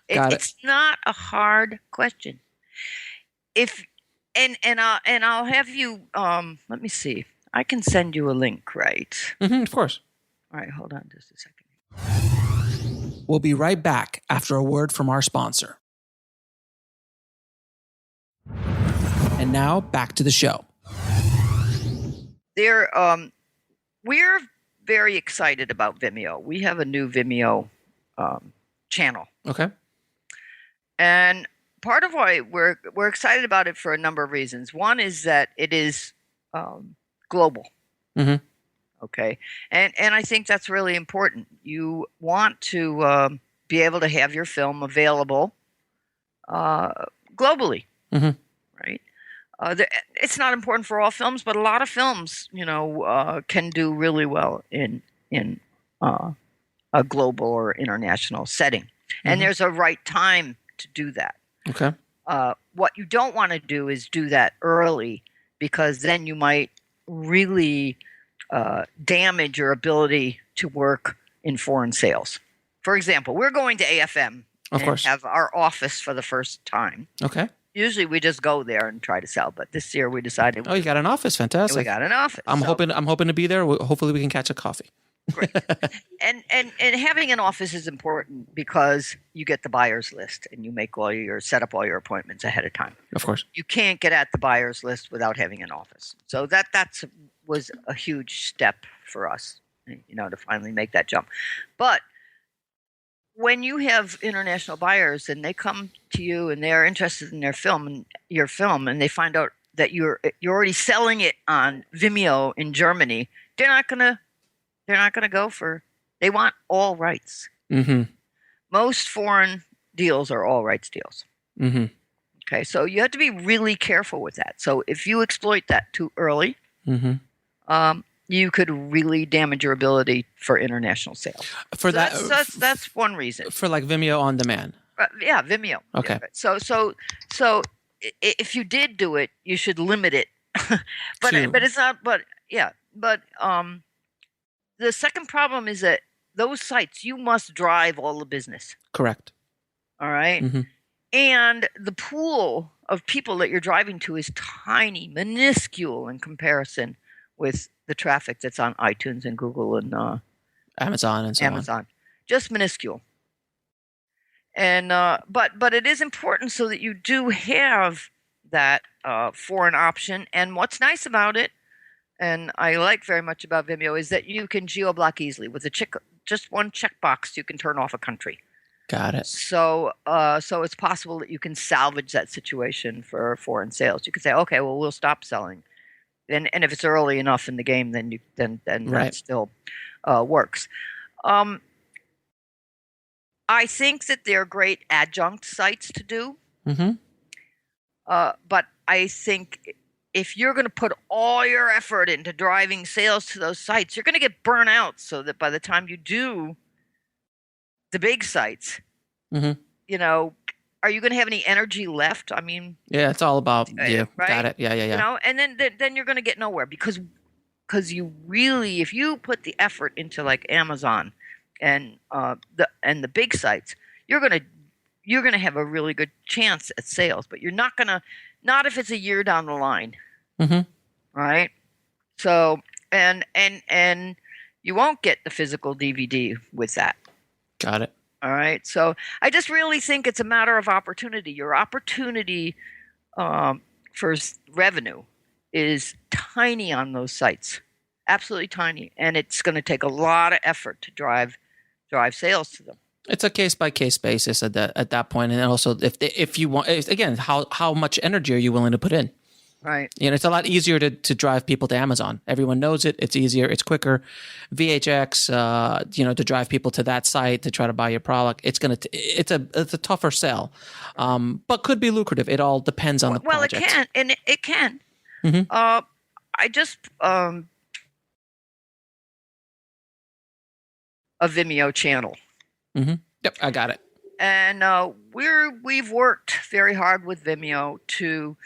It's not a hard question. I'll have you, let me see. I can send you a link, right? Of course. All right, hold on just a second. We'll be right back after a word from our sponsor. And now back to the show. We're very excited about Vimeo. We have a new Vimeo channel. Okay. And part of why we're excited about it for a number of reasons. One is that it is global. Okay. And I think that's really important. You want to be able to have your film available globally, right? It's not important for all films, but a lot of films, can do really well in a global or international setting. And there's a right time to do that. Okay. What you don't want to do is do that early, because then you might really damage your ability to work in foreign sales. For example, we're going to AFM and have our office for the first time. Okay. Usually we just go there and try to sell, but this year we decided. Oh, you got an office! Fantastic. We got an office. I'm hoping to be there. Hopefully, we can catch a coffee. Great. And having an office is important because you get the buyer's list and you set up all your appointments ahead of time. Of course. You can't get at the buyer's list without having an office. So that was a huge step for us, to finally make that jump. But when you have international buyers and they come to you and they're interested in your film, and they find out that you're already selling it on Vimeo in Germany, they're not gonna go for. They want all rights. Most foreign deals are all rights deals. Okay, so you have to be really careful with that. So if you exploit that too early, you could really damage your ability for international sales. That's one reason. For like Vimeo on demand. Yeah, Vimeo. Okay. So if you did do it, you should limit it. but it's not. But the second problem is that those sites, you must drive all the business. Correct. All right. And the pool of people that you're driving to is tiny, minuscule in comparison with the traffic that's on iTunes and Google and Amazon and so on. Just minuscule. And but it is important so that you do have that foreign option. And what's nice about it, and I like very much about Vimeo, is that you can geo-block easily with just one checkbox. You can turn off a country. Got it. So it's possible that you can salvage that situation for foreign sales. You could say, okay, well, we'll stop selling. And if it's early enough in the game, then that still works. I think that they're great adjunct sites to do. But I think if you're going to put all your effort into driving sales to those sites, you're going to get burnt out, so that by the time you do the big sites, are you going to have any energy left? I mean, yeah, it's all about you. Right? Got it. Yeah. And then you're going to get nowhere because you really, if you put the effort into like Amazon and the big sites, you're going to have a really good chance at sales, but you're not if it's a year down the line. Right? So and you won't get the physical DVD with that. Got it. All right. So I just really think it's a matter of opportunity. Your opportunity for revenue is tiny on those sites, absolutely tiny, and it's going to take a lot of effort to drive sales to them. It's a case by case basis at that point, and also if you want, again, how much energy are you willing to put in? Right. It's a lot easier to drive people to Amazon. Everyone knows it. It's easier. It's quicker. VHX, to drive people to that site to try to buy your product. It's a tougher sell, but could be lucrative. It all depends on the project. Well, it can, and it can. Mm-hmm. I just a Vimeo channel. Mm-hmm. Yep, I got it. And we've worked very hard with Vimeo to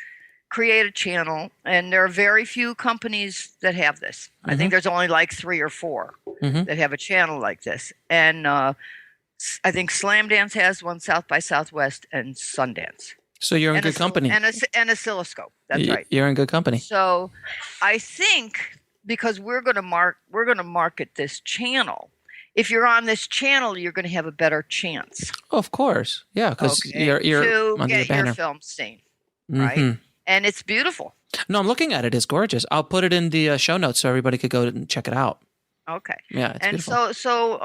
create a channel, and there are very few companies that have this. I think there's only like 3 or 4 that have a channel like this. And I think Slamdance has one, South by Southwest, and Sundance. So you're in good company. And Oscilloscope. That's right. You're in good company. So I think because we're going to market this channel. If you're on this channel, you're going to have a better chance. Oh, of course. Yeah, because you're to under get the banner. your film seen, right? And it's beautiful. No, I'm looking at it. It's gorgeous. I'll put it in the show notes so everybody could go and check it out. Okay. Yeah, it's and beautiful. so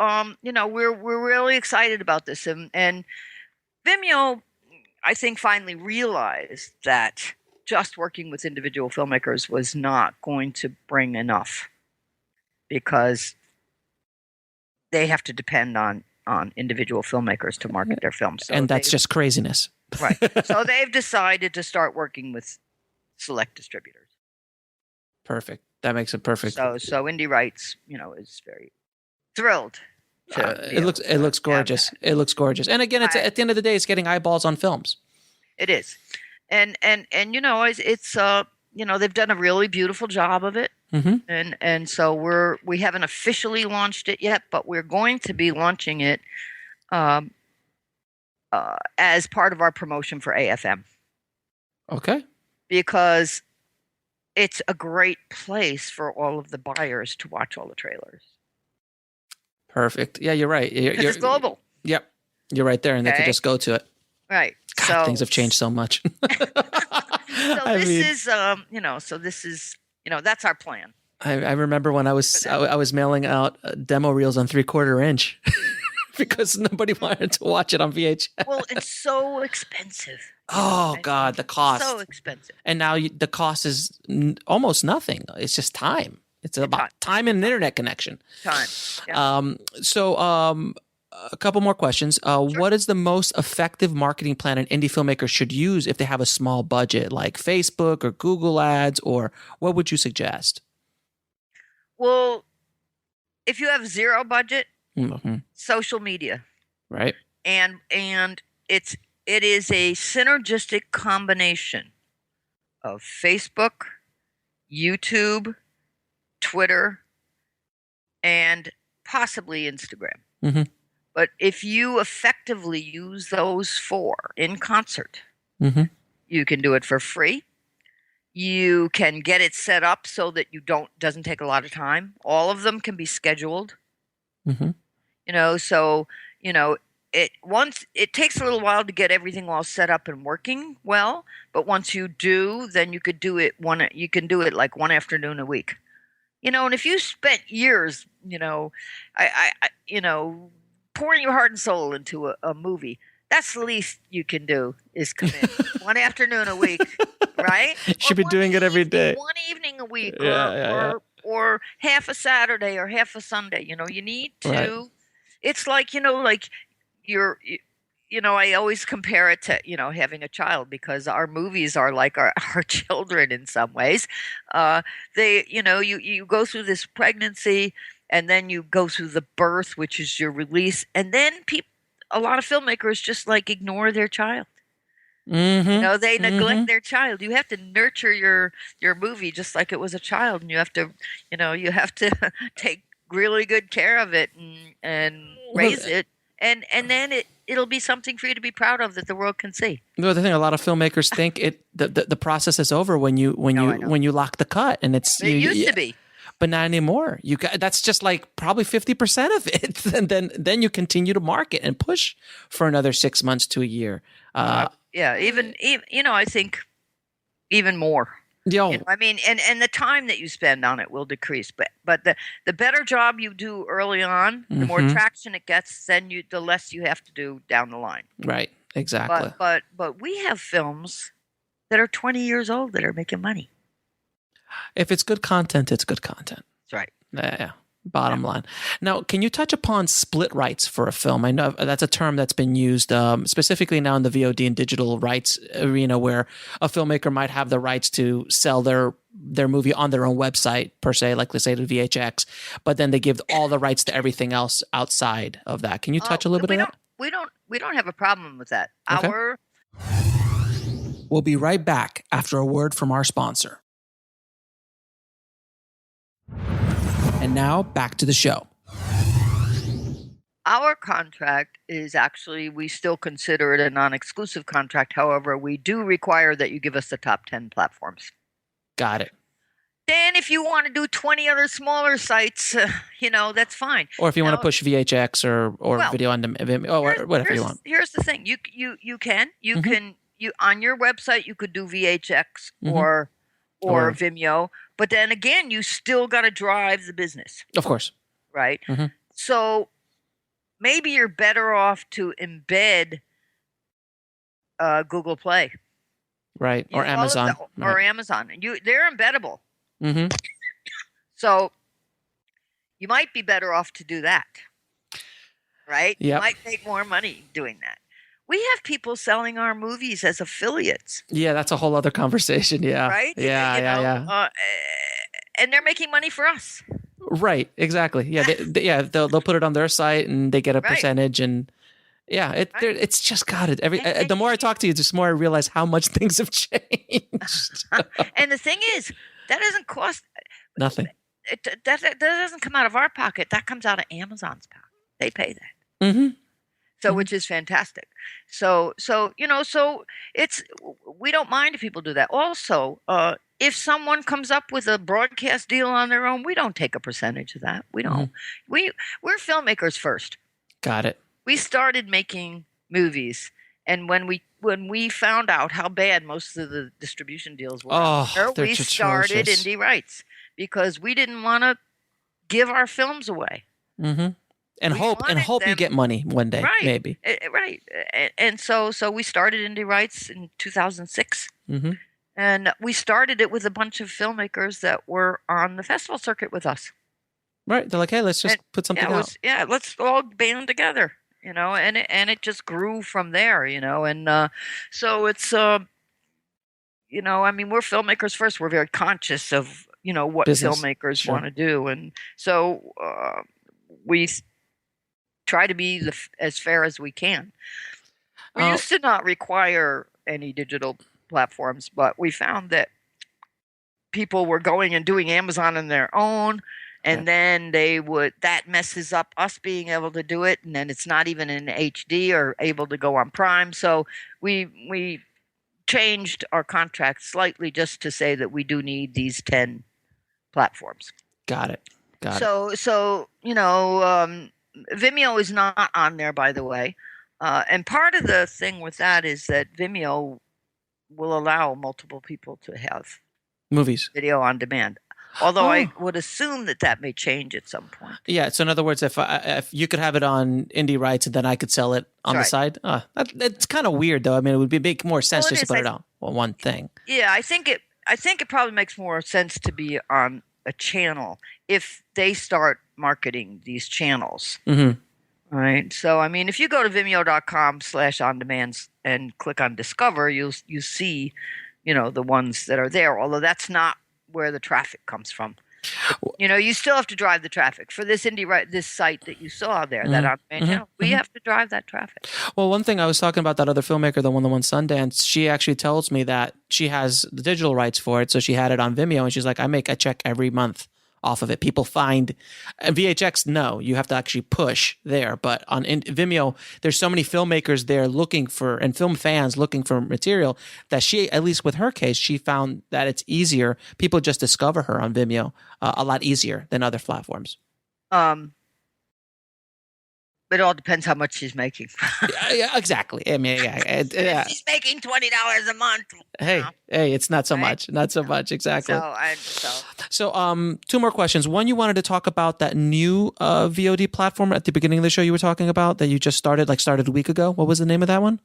we're really excited about this, and Vimeo, I think, finally realized that just working with individual filmmakers was not going to bring enough, because they have to depend on individual filmmakers to market their films. So and that's just craziness. Right. So they've decided to start working with select distributors. Perfect. That makes it perfect. So Indie Rights, is very thrilled. It looks gorgeous. It looks gorgeous. And again, it's at the end of the day, it's getting eyeballs on films. It is. And it's they've done a really beautiful job of it. Mm-hmm. And so we haven't officially launched it yet, but we're going to be launching it as part of our promotion for AFM. Okay. Because it's a great place for all of the buyers to watch all the trailers. Perfect. Yeah, you're right. Because it's global. Yep. You're right there, and they can just go to it. Right. God, so things have changed so much. This is that's our plan. I remember when I was mailing out demo reels on 3/4 inch because nobody wanted to watch it on VHS. Well, it's so expensive. Oh God, the cost! So expensive. And now the cost is almost nothing. It's just time. It's about time and an internet connection. Time. Yeah. A couple more questions. Sure. What is the most effective marketing plan an indie filmmaker should use if they have a small budget, like Facebook or Google Ads, or what would you suggest? Well, if you have zero budget, social media, right? And it is a synergistic combination of Facebook, YouTube, Twitter, and possibly Instagram. Mm-hmm. But if you effectively use those 4 in concert, you can do it for free. You can get it set up so that doesn't take a lot of time. All of them can be scheduled. It takes a little while to get everything all set up and working well, but once you do, then you can do it like one afternoon a week. And if you spent years, pouring your heart and soul into a movie, that's the least you can do is commit one afternoon a week, right? You should be doing it every day. One evening a week, or half a Saturday or half a Sunday. You need to. Right. It's like you're. I always compare it to having a child, because our movies are like our children in some ways. You go through this pregnancy, and then you go through the birth, which is your release, and then a lot of filmmakers just ignore their child. Mm-hmm. They neglect their child. You have to nurture your movie just like it was a child, and you have to take really good care of it and raise it, and then it'll be something for you to be proud of that the world can see. The thing, a lot of filmmakers think the process is over when you lock the cut, and it used to be. But not anymore. That's just probably 50% of it, and then you continue to market and push for another 6 months to a year. Even I think even more. Yeah. And the time that you spend on it will decrease. But the better job you do early on, the more traction it gets, then the less you have to do down the line. Right. Exactly. But we have films that are 20 years old that are making money. If it's good content, it's good content. That's right. Yeah. Bottom line. Now, can you touch upon split rights for a film? I know that's a term that's been used specifically now in the VOD and digital rights arena, where a filmmaker might have the rights to sell their movie on their own website, per se, like let's say to VHX, but then they give all the rights to everything else outside of that. Can you touch a little bit on that? We don't have a problem with that. Okay. We'll be right back after a word from our sponsor. And now back to the show. Our contract is actually, we still consider it a non-exclusive contract. However, we do require that you give us the top 10 platforms. Got it. Then if you want to do 20 other smaller sites, that's fine. Or if you want to push VHX or video on demand, or whatever you want. Here's the thing. You can on your website, you could do VHX or Vimeo. But then again, you still got to drive the business. Of course. Right? Mm-hmm. So maybe you're better off to embed Google Play. Right. Or Amazon. Or Amazon. And they're embeddable. Mm-hmm. So you might be better off to do that. Right? Yep. You might make more money doing that. We have people selling our movies as affiliates. Yeah, that's a whole other conversation. Yeah. Right? Yeah. And they're making money for us. Right. Exactly. Yeah. They'll put it on their site and they get a percentage. And yeah, it's just got it. The more I talk to you, the more I realize how much things have changed. And the thing is, that doesn't cost nothing. That doesn't come out of our pocket. That comes out of Amazon's pocket. They pay that. Mm-hmm. So, which is fantastic. So it's, we don't mind if people do that. Also, if someone comes up with a broadcast deal on their own, we don't take a percentage of that. We don't. Mm-hmm. We're filmmakers first. Got it. We started making movies, and when we found out how bad most of the distribution deals were, we started indie rights because we didn't want to give our films away. Mm-hmm. And hope you get money one day, right, maybe. Right. And so we started Indie Rights in 2006. Mm-hmm. And we started it with a bunch of filmmakers that were on the festival circuit with us. Right. They're like, hey, let's just put something out. Let's all band together, and it just grew from there, And so it's, we're filmmakers first. We're very conscious of, what business. Filmmakers want to do. And so we try to be as fair as we can. We used to not require any digital platforms, but we found that people were going and doing Amazon on their own, and then that messes up us being able to do it, and then it's not even in HD or able to go on Prime. So we changed our contract slightly just to say that we do need these 10 platforms. Got it. So Vimeo is not on there, by the way. And part of the thing with that is that Vimeo will allow multiple people to have movies, video on demand. Although I would assume that may change at some point. Yeah. So in other words, if you could have it on Indie Rights and then I could sell it on the side, that's kind of weird, though. I mean, it would make more sense just to put it on one thing. Yeah, I think it probably makes more sense to be on a channel if they start marketing these channels. Mm-hmm. All right. So, if you go to vimeo.com/on-demand and click on Discover, you see, the ones that are there, although that's not where the traffic comes from. You still have to drive the traffic for this this site that you saw there, that on-demand channel. We have to drive that traffic. Well, one thing I was talking about, that other filmmaker, the one that won Sundance, she actually tells me that she has the digital rights for it. So she had it on Vimeo, and she's like, I make a check every month off of it. People find VHX, no, you have to actually push there. But on Vimeo, there's so many filmmakers there looking for, and film fans looking for material, that she, at least with her case, she found that it's easier. People just discover her on Vimeo a lot easier than other platforms. But it all depends how much she's making. Yeah, exactly. I mean, if she's making $20 a month. Hey, it's not so much. Not so much. Exactly. So, two more questions. One, you wanted to talk about that new VOD platform at the beginning of the show you were talking about that you just started a week ago. What was the name of that one?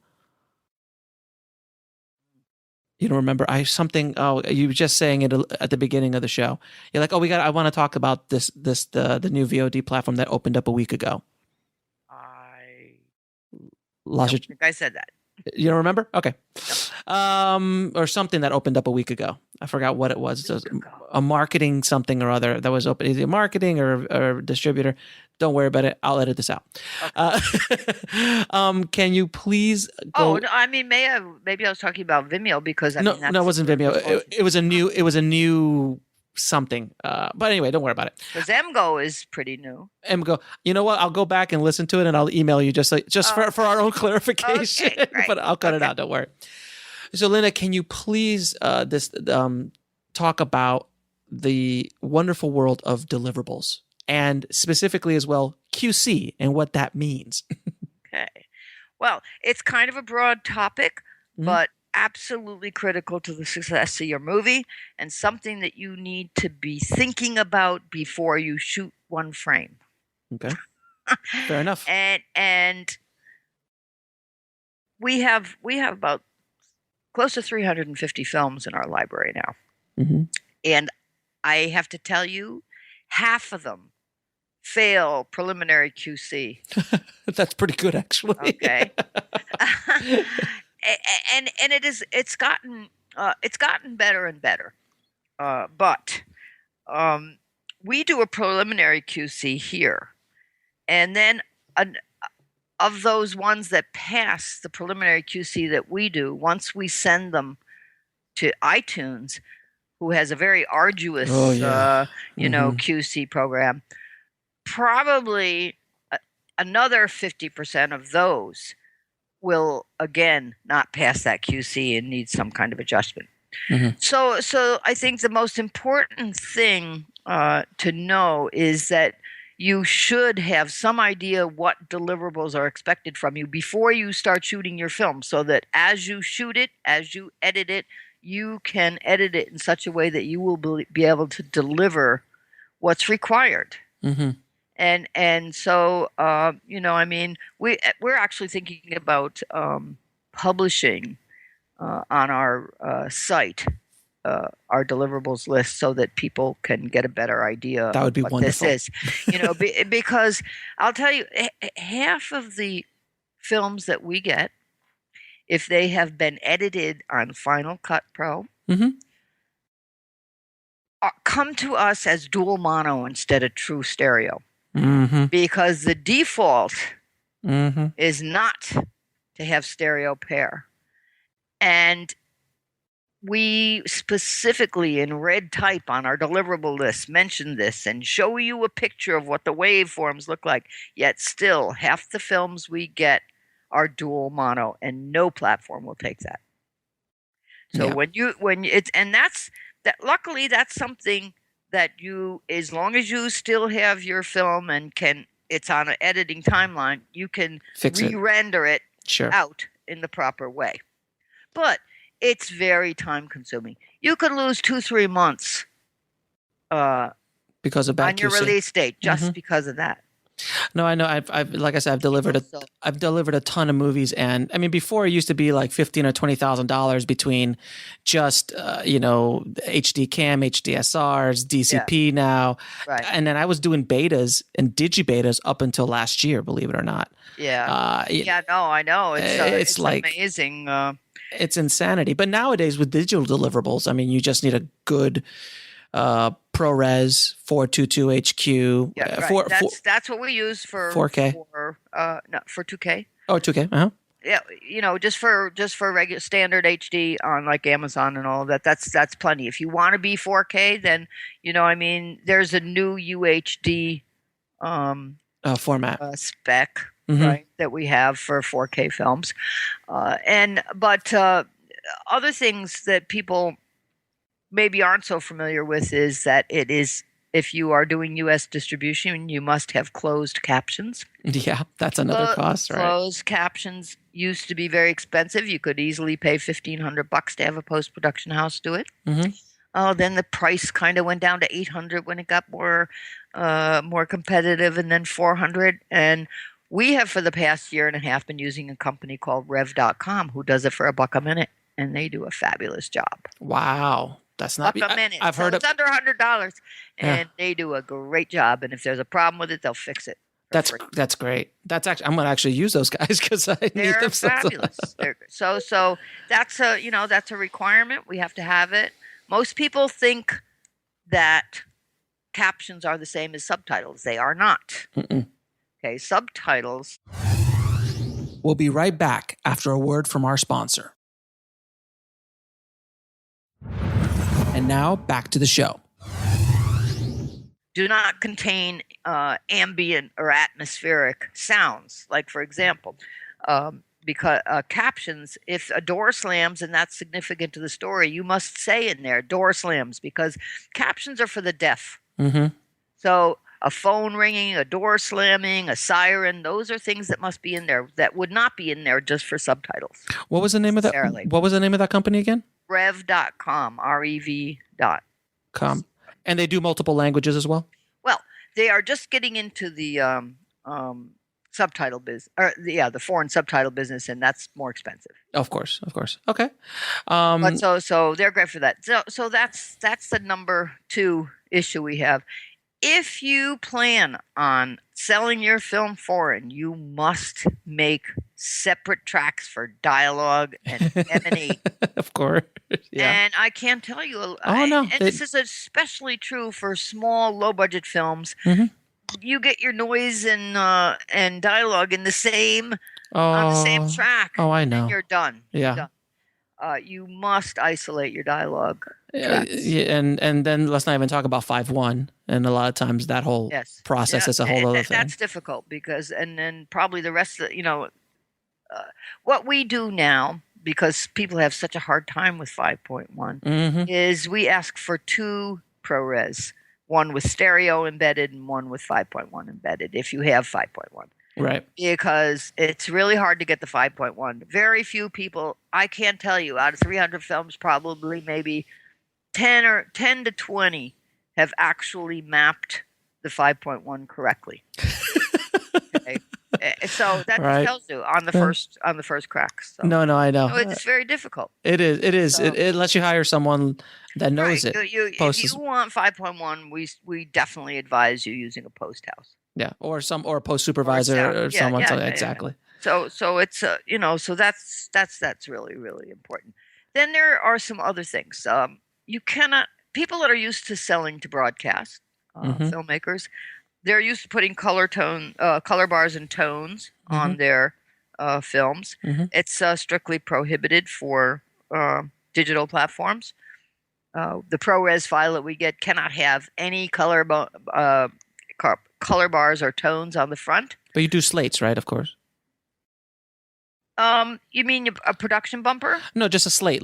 You don't remember? You were just saying it at the beginning of the show. You're like, I want to talk about the new VOD platform that opened up a week ago. I Lost don't think I said that. You don't remember? Okay. No. Or something that opened up a week ago. I forgot what it was. It was a marketing something or other that was open, either marketing or distributor. Don't worry about it. I'll edit this out. Okay. Can you please go? Oh, no, I mean, maybe I was talking about Vimeo because No, it wasn't Vimeo. It was a new something. But anyway, don't worry about it. Because MGO is pretty new. MGO. You know what? I'll go back and listen to it, and I'll email you just for our own clarification. Okay, right. But I'll cut it out. Don't worry. So, Linda, can you please talk about the wonderful world of deliverables, and specifically as well QC and what that means? Okay. Well, it's kind of a broad topic, but absolutely critical to the success of your movie and something that you need to be thinking about before you shoot one frame. Okay. Fair enough. And we have about close to 350 films in our library now. Mm-hmm. And I have to tell you, half of them fail preliminary QC. That's pretty good, actually. Okay. and it's gotten better and better. But we do a preliminary QC here, and then of those ones that pass the preliminary QC that we do, once we send them to iTunes, who has a very arduous, QC program, probably another 50% of those will again not pass that QC and need some kind of adjustment. Mm-hmm. So I think the most important thing to know is that you should have some idea what deliverables are expected from you before you start shooting your film, so that as you shoot it, as you edit it, you can edit it in such a way that you will be able to deliver what's required. Mm-hmm. And so, we're actually thinking about publishing on our site our deliverables list so that people can get a better idea that would be of what wonderful. This is. Because I'll tell you, half of the films that we get, if they have been edited on Final Cut Pro, mm-hmm. Come to us as dual mono instead of true stereo. Mm-hmm. Because the default mm-hmm. is not to have stereo pair. And we specifically in red type on our deliverable list mention this and show you a picture of what the waveforms look like. Yet still, half the films we get are dual mono, and no platform will take that. So luckily that's something that you, as long as you still have your film and it's on an editing timeline, you can re-render it out in the proper way. But it's very time consuming. You could lose 2-3 months because of on your release date just mm-hmm. because of that. No, I know. I've like I said, I've delivered a ton of movies, and I mean, before it used to be like $15,000 or $20,000 between just HD cam, HDSRs, DCP now, right. And then I was doing betas and digibetas up until last year, believe it or not. Yeah, I know. It's like amazing. It's insanity. But nowadays with digital deliverables, I mean, you just need a good ProRes 422 HQ. Yeah, right. That's what we use for 4K. For 2K. Oh, 2K. Uh-huh. Yeah, just for regular standard HD on like Amazon and all of that. That's plenty. If you want to be 4K, then there's a new UHD format spec. Mm-hmm. Right, that we have for 4K films, but other things that people maybe aren't so familiar with is that it is, if you are doing U.S. distribution, you must have closed captions. Yeah, that's another cost, right? Closed captions used to be very expensive. You could easily pay $1,500 to have a post-production house do it. Mm-hmm. Then the price kind of went down to $800 when it got more competitive, and then $400. And we have for the past year and a half been using a company called Rev.com who does it for $1 a minute. and they do a fabulous job. Wow. That's not... Buck a minute. I've heard it's under $100, and they do a great job. And if there's a problem with it, they'll fix it. That's great. That's actually, I'm going to actually use those guys because I need them. Fabulous. So that's a requirement. We have to have it. Most people think that captions are the same as subtitles. They are not. Okay, subtitles. We'll be right back after a word from our sponsor. And now back to the show. Do not contain ambient or atmospheric sounds. Like, for example, because captions, if a door slams and that's significant to the story, you must say in there, door slams, because captions are for the deaf. So a phone ringing, a door slamming, a siren, those are things that must be in there that would not be in there just for subtitles. What was the name of that? What was the name of that company again? Rev.com, REV.com. And they do multiple languages as well? Well, they are just getting into the subtitle business, or the foreign subtitle business, and that's more expensive. Of course. Okay. But so they're great for that. So that's the number 2 issue we have. If you plan on selling your film foreign, you must make separate tracks for dialogue and M&E. Of course. Yeah. And I can't tell you. This is especially true for small, low-budget films. You get your noise and dialogue in the same on the same track. Oh, I know. And you're done. Yeah. You're done. You must isolate your dialogue. And then let's not even talk about 5.1. And a lot of times that whole process is a whole other thing. That's difficult because, and then probably the rest of what we do now, because people have such a hard time with 5.1, is we ask for 2 ProRes, one with stereo embedded and one with 5.1 embedded, if you have 5.1. Right. Because it's really hard to get the 5.1. Very few people, I can't tell you, out of 300 films, probably maybe 10 to 20 have actually mapped the 5.1 correctly. Okay. So that tells you on the first crack. So. No, I know. So it's very difficult. It is. So, unless you hire someone that knows it. If you want 5.1, we definitely advise you using a post house. Yeah, or a post supervisor or someone. Exactly. So it's so that's really, really important. Then there are some other things. You cannot, people that are used to selling to broadcast, filmmakers, they're used to putting color bars and tones on their films. It's strictly prohibited for digital platforms. The ProRes file that we get cannot have any color bars or tones on the front. But you do slates, right? Of course. You mean a production bumper? No, just a slate,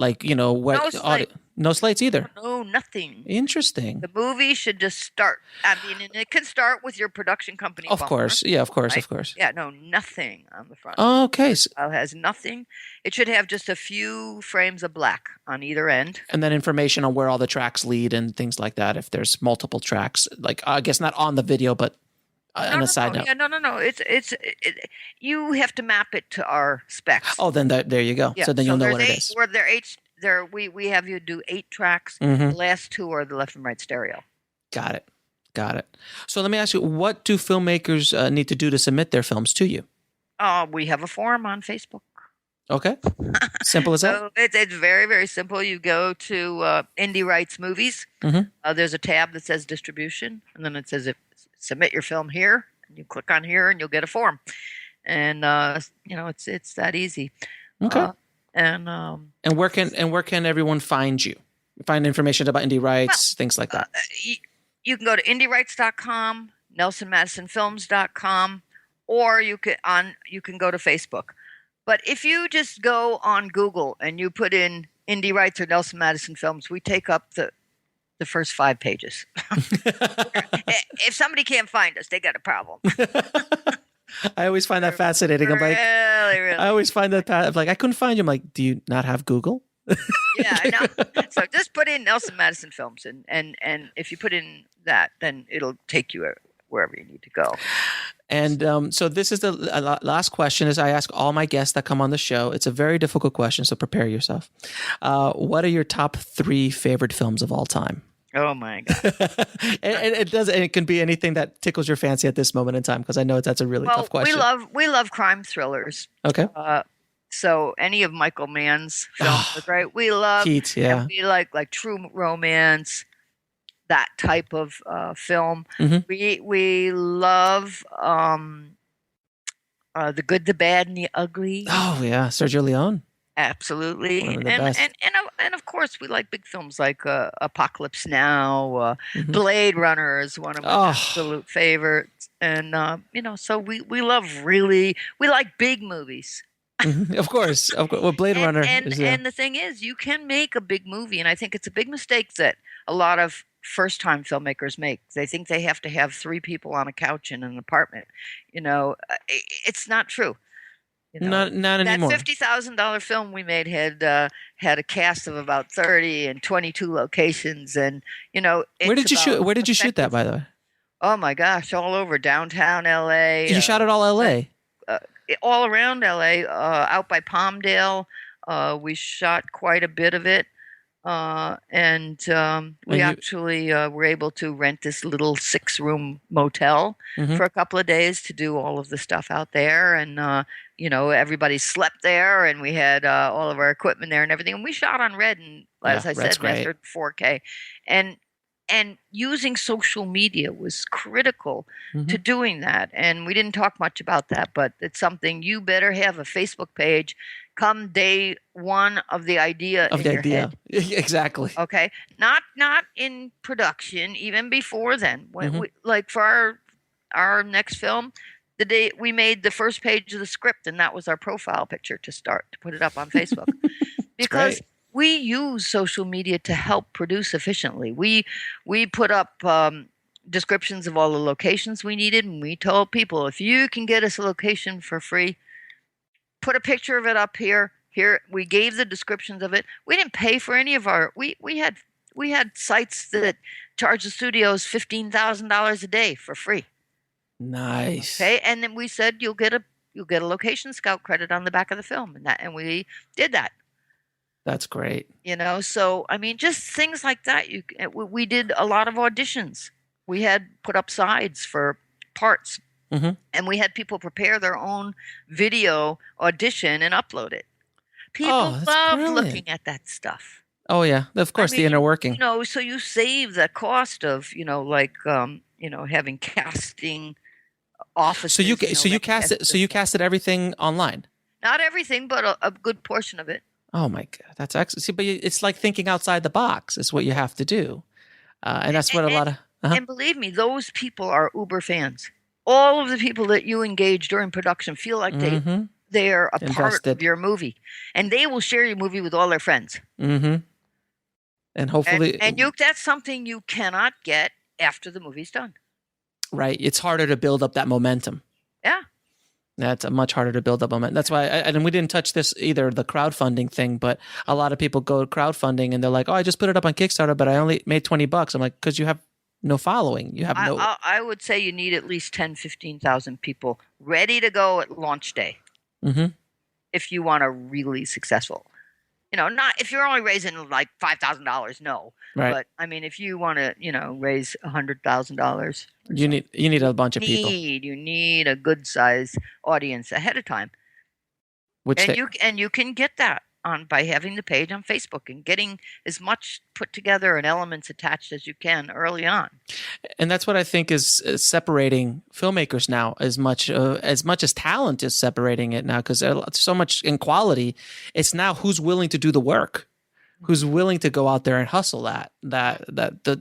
no slates either. No, nothing. Interesting. The movie should just start. I mean, and it can start with your production company Of bumper, course. Yeah, of course, right? of course. Yeah, no, nothing on the front. Oh, okay. It has nothing. It should have just a few frames of black on either end. And then information on where all the tracks lead and things like that, if there's multiple tracks. Like, I guess not on the video, but on a side note. Yeah, no. It's you have to map it to our specs. Oh, then there you go. Yeah. So then you'll know what it is. We have you do 8 tracks. The last 2 are the left and right stereo. Got it. So let me ask you, what do filmmakers need to do to submit their films to you? We have a forum on Facebook. Okay. Simple as that? So it's very, very simple. You go to Indie Rights Movies. There's a tab that says distribution, and then it says submit your film here. And you click on here, and you'll get a form. And it's that easy. Okay. And where can everyone find you? Find information about Indie Rights, things like that. You can go to indierights.com, nelsonmadisonfilms.com, or you can go to Facebook. But if you just go on Google and you put in Indie Rights or Nelson Madison Films, we take up the first 5 pages. If somebody can't find us, they got a problem. I always find that fascinating. I'm like, really. I always find that I couldn't find you. I'm like, do you not have Google? Yeah, I know. So just put in Nelson Madison Films, and if you put in that, then it'll take you wherever you need to go. And so this is the last question is I ask all my guests that come on the show. It's a very difficult question, so prepare yourself. What are your top 3 favorite films of all time? Oh my God. and it can be anything that tickles your fancy at this moment in time, because I know that's a really tough question. We love crime thrillers. Okay. So any of Michael Mann's films are great. We love Heat, yeah. And we like True Romance, that type of film. Mm-hmm. We love The Good, the Bad, and the Ugly. Oh yeah, Sergio Leone. Absolutely. One of the best. And of course we like big films like Apocalypse Now, Blade Runner is one of my absolute favorites. And so we like big movies. Of course. Well, Blade Runner is, and the thing is, you can make a big movie, and I think it's a big mistake that a lot of first-time filmmakers make. They think they have to have 3 people on a couch in an apartment. It's not true. Not anymore. That $50,000 film we made had a cast of about 30 and 22 locations, and Where did you shoot? Where did you shoot that, by the way? Oh my gosh, all over downtown LA. You shot it all LA. All around LA, out by Palmdale. We shot quite a bit of it. We actually were able to rent this little 6-room motel for a couple of days to do all of the stuff out there. And, everybody slept there, and we had all of our equipment there and everything. And we shot on Red, and as I said, mastered 4K. And using social media was critical to doing that. And we didn't talk much about that, but it's something you better have a Facebook page come day 1 of the idea in your head. Exactly. Okay. Not in production, even before then. When we, like for our next film, the day we made the first page of the script, and that was our profile picture to put it up on Facebook. Because we use social media to help produce efficiently. We put up descriptions of all the locations we needed, and we told people, if you can get us a location for free, put a picture of it up here. Here, we gave the descriptions of it. We didn't pay for any of our. We had sites that charged the studios $15,000 a day for free. Nice. Okay, and then we said you'll get a location scout credit on the back of the film, and we did that. That's great. So I mean, just things like that. We did a lot of auditions. We had put up sides for parts, and we had people prepare their own video audition and upload it. People love looking at that stuff. Oh yeah, of course, the inner working. So you save the cost of having casting offices. So you casted everything online. Not everything, but a good portion of it. Oh my God, that's excellent. See, but it's like thinking outside the box is what you have to do, and that's what a lot of. And believe me, those people are uber fans. All of the people that you engage during production feel like they're a part of your movie, and they will share your movie with all their friends. And hopefully, that's something you cannot get after the movie's done. Right, it's harder to build up that momentum. Yeah. That's much harder to build up momentum. That's why, and we didn't touch this either, the crowdfunding thing, but a lot of people go to crowdfunding and they're like, oh, I just put it up on Kickstarter, but I only made $20. I'm like, because you have no following. You have no. I would say you need at least 10, 15,000 people ready to go at launch day. If you want to really successful. Not if you're only raising like $5,000, no. Right. But I mean, if you want to, raise $100,000, you need a bunch of people. You need a good size audience ahead of time. You can get that by having the page on Facebook and getting as much put together and elements attached as you can early on. And that's what I think is separating filmmakers now as much as talent is separating it now, because there's so much inequality. It's now who's willing to do the work, who's willing to go out there and hustle that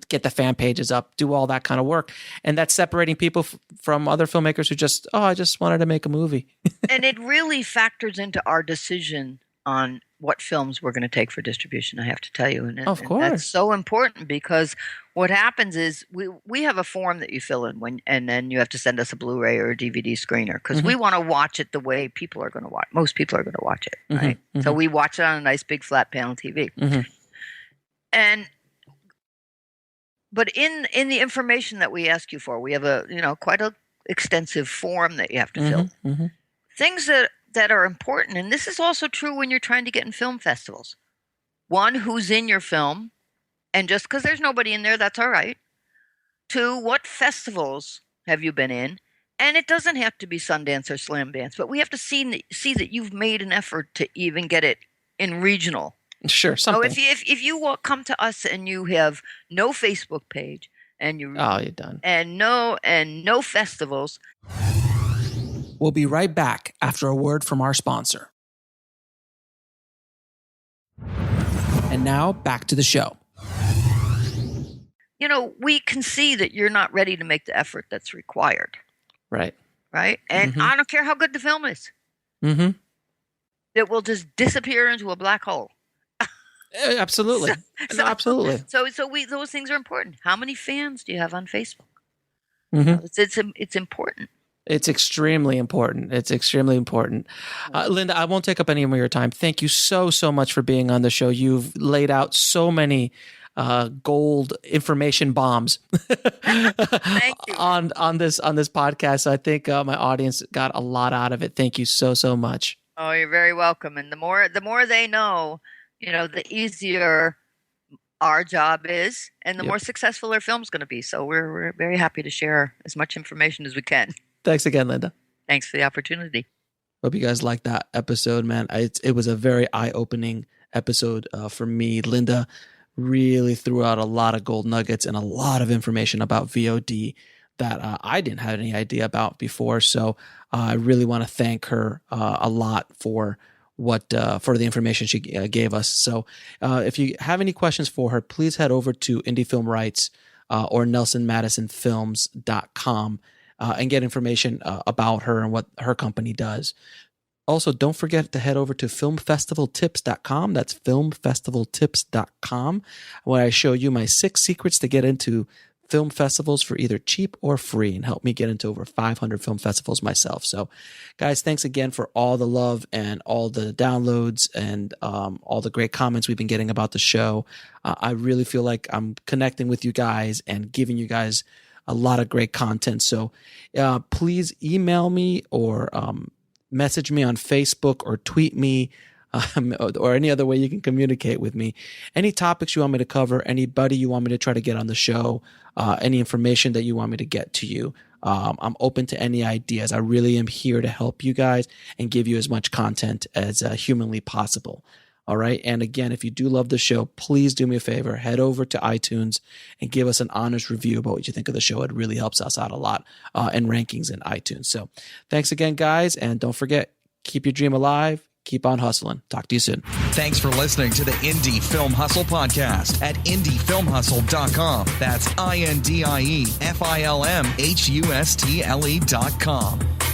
get the fan pages up, do all that kind of work. And that's separating people from other filmmakers who I just wanted to make a movie. And it really factors into our decision on what films we're going to take for distribution, I have to tell you. And of course. That's so important, because what happens is we have a form that you fill in and then you have to send us a Blu-ray or a DVD screener, because we want to watch it the way people are going to watch. Most people are going to watch it, right? So we watch it on a nice big flat panel TV. And But in the information that we ask you for, we have quite a extensive form that you have to fill. Mm-hmm. Things that are important, and this is also true when you're trying to get in film festivals. One, who's in your film, and just because there's nobody in there, that's all right. Two, what festivals have you been in? And it doesn't have to be Sundance or Slam Dance, but we have to see that you've made an effort to even get it in regional. Sure, something. So if you come to us and you have no Facebook page and you're done. And no festivals. We'll be right back after a word from our sponsor. And now back to the show. We can see that you're not ready to make the effort that's required. Right. Right? And I don't care how good the film is. Mm-hmm. It will just disappear into a black hole. Absolutely. Absolutely. So those things are important. How many fans do you have on Facebook? Mm-hmm. It's important. It's extremely important. Linda, I won't take up any more of your time. Thank you so much for being on the show. You've laid out so many gold information bombs Thank you. on this podcast. I think my audience got a lot out of it. Thank you so much. Oh, you're very welcome. And the more they know, the easier our job is, and the more successful their film's going to be. So we're very happy to share as much information as we can. Thanks again, Linda. Thanks for the opportunity. Hope you guys liked that episode, man. It was a very eye-opening episode for me. Linda really threw out a lot of gold nuggets and a lot of information about VOD that I didn't have any idea about before. So I really want to thank her a lot for for the information she gave us. So if you have any questions for her, please head over to Indie Film Rights or NelsonMadisonFilms.com and get information about her and what her company does. Also, don't forget to head over to filmfestivaltips.com. That's filmfestivaltips.com, where I show you my 6 secrets to get into film festivals for either cheap or free and help me get into over 500 film festivals myself. So, guys, thanks again for all the love and all the downloads and all the great comments we've been getting about the show. I really feel like I'm connecting with you guys and giving you guys a lot of great content. So please email me or message me on Facebook or tweet me or any other way you can communicate with me. Any topics you want me to cover, anybody you want me to try to get on the show, any information that you want me to get to you. I'm open to any ideas. I really am here to help you guys and give you as much content as humanly possible. All right. And again, if you do love the show, please do me a favor, head over to iTunes and give us an honest review about what you think of the show. It really helps us out a lot in rankings in iTunes. So thanks again, guys. And don't forget, keep your dream alive. Keep on hustling. Talk to you soon. Thanks for listening to the Indie Film Hustle podcast at indiefilmhustle.com. That's INDIEFILMHUSTLE.com.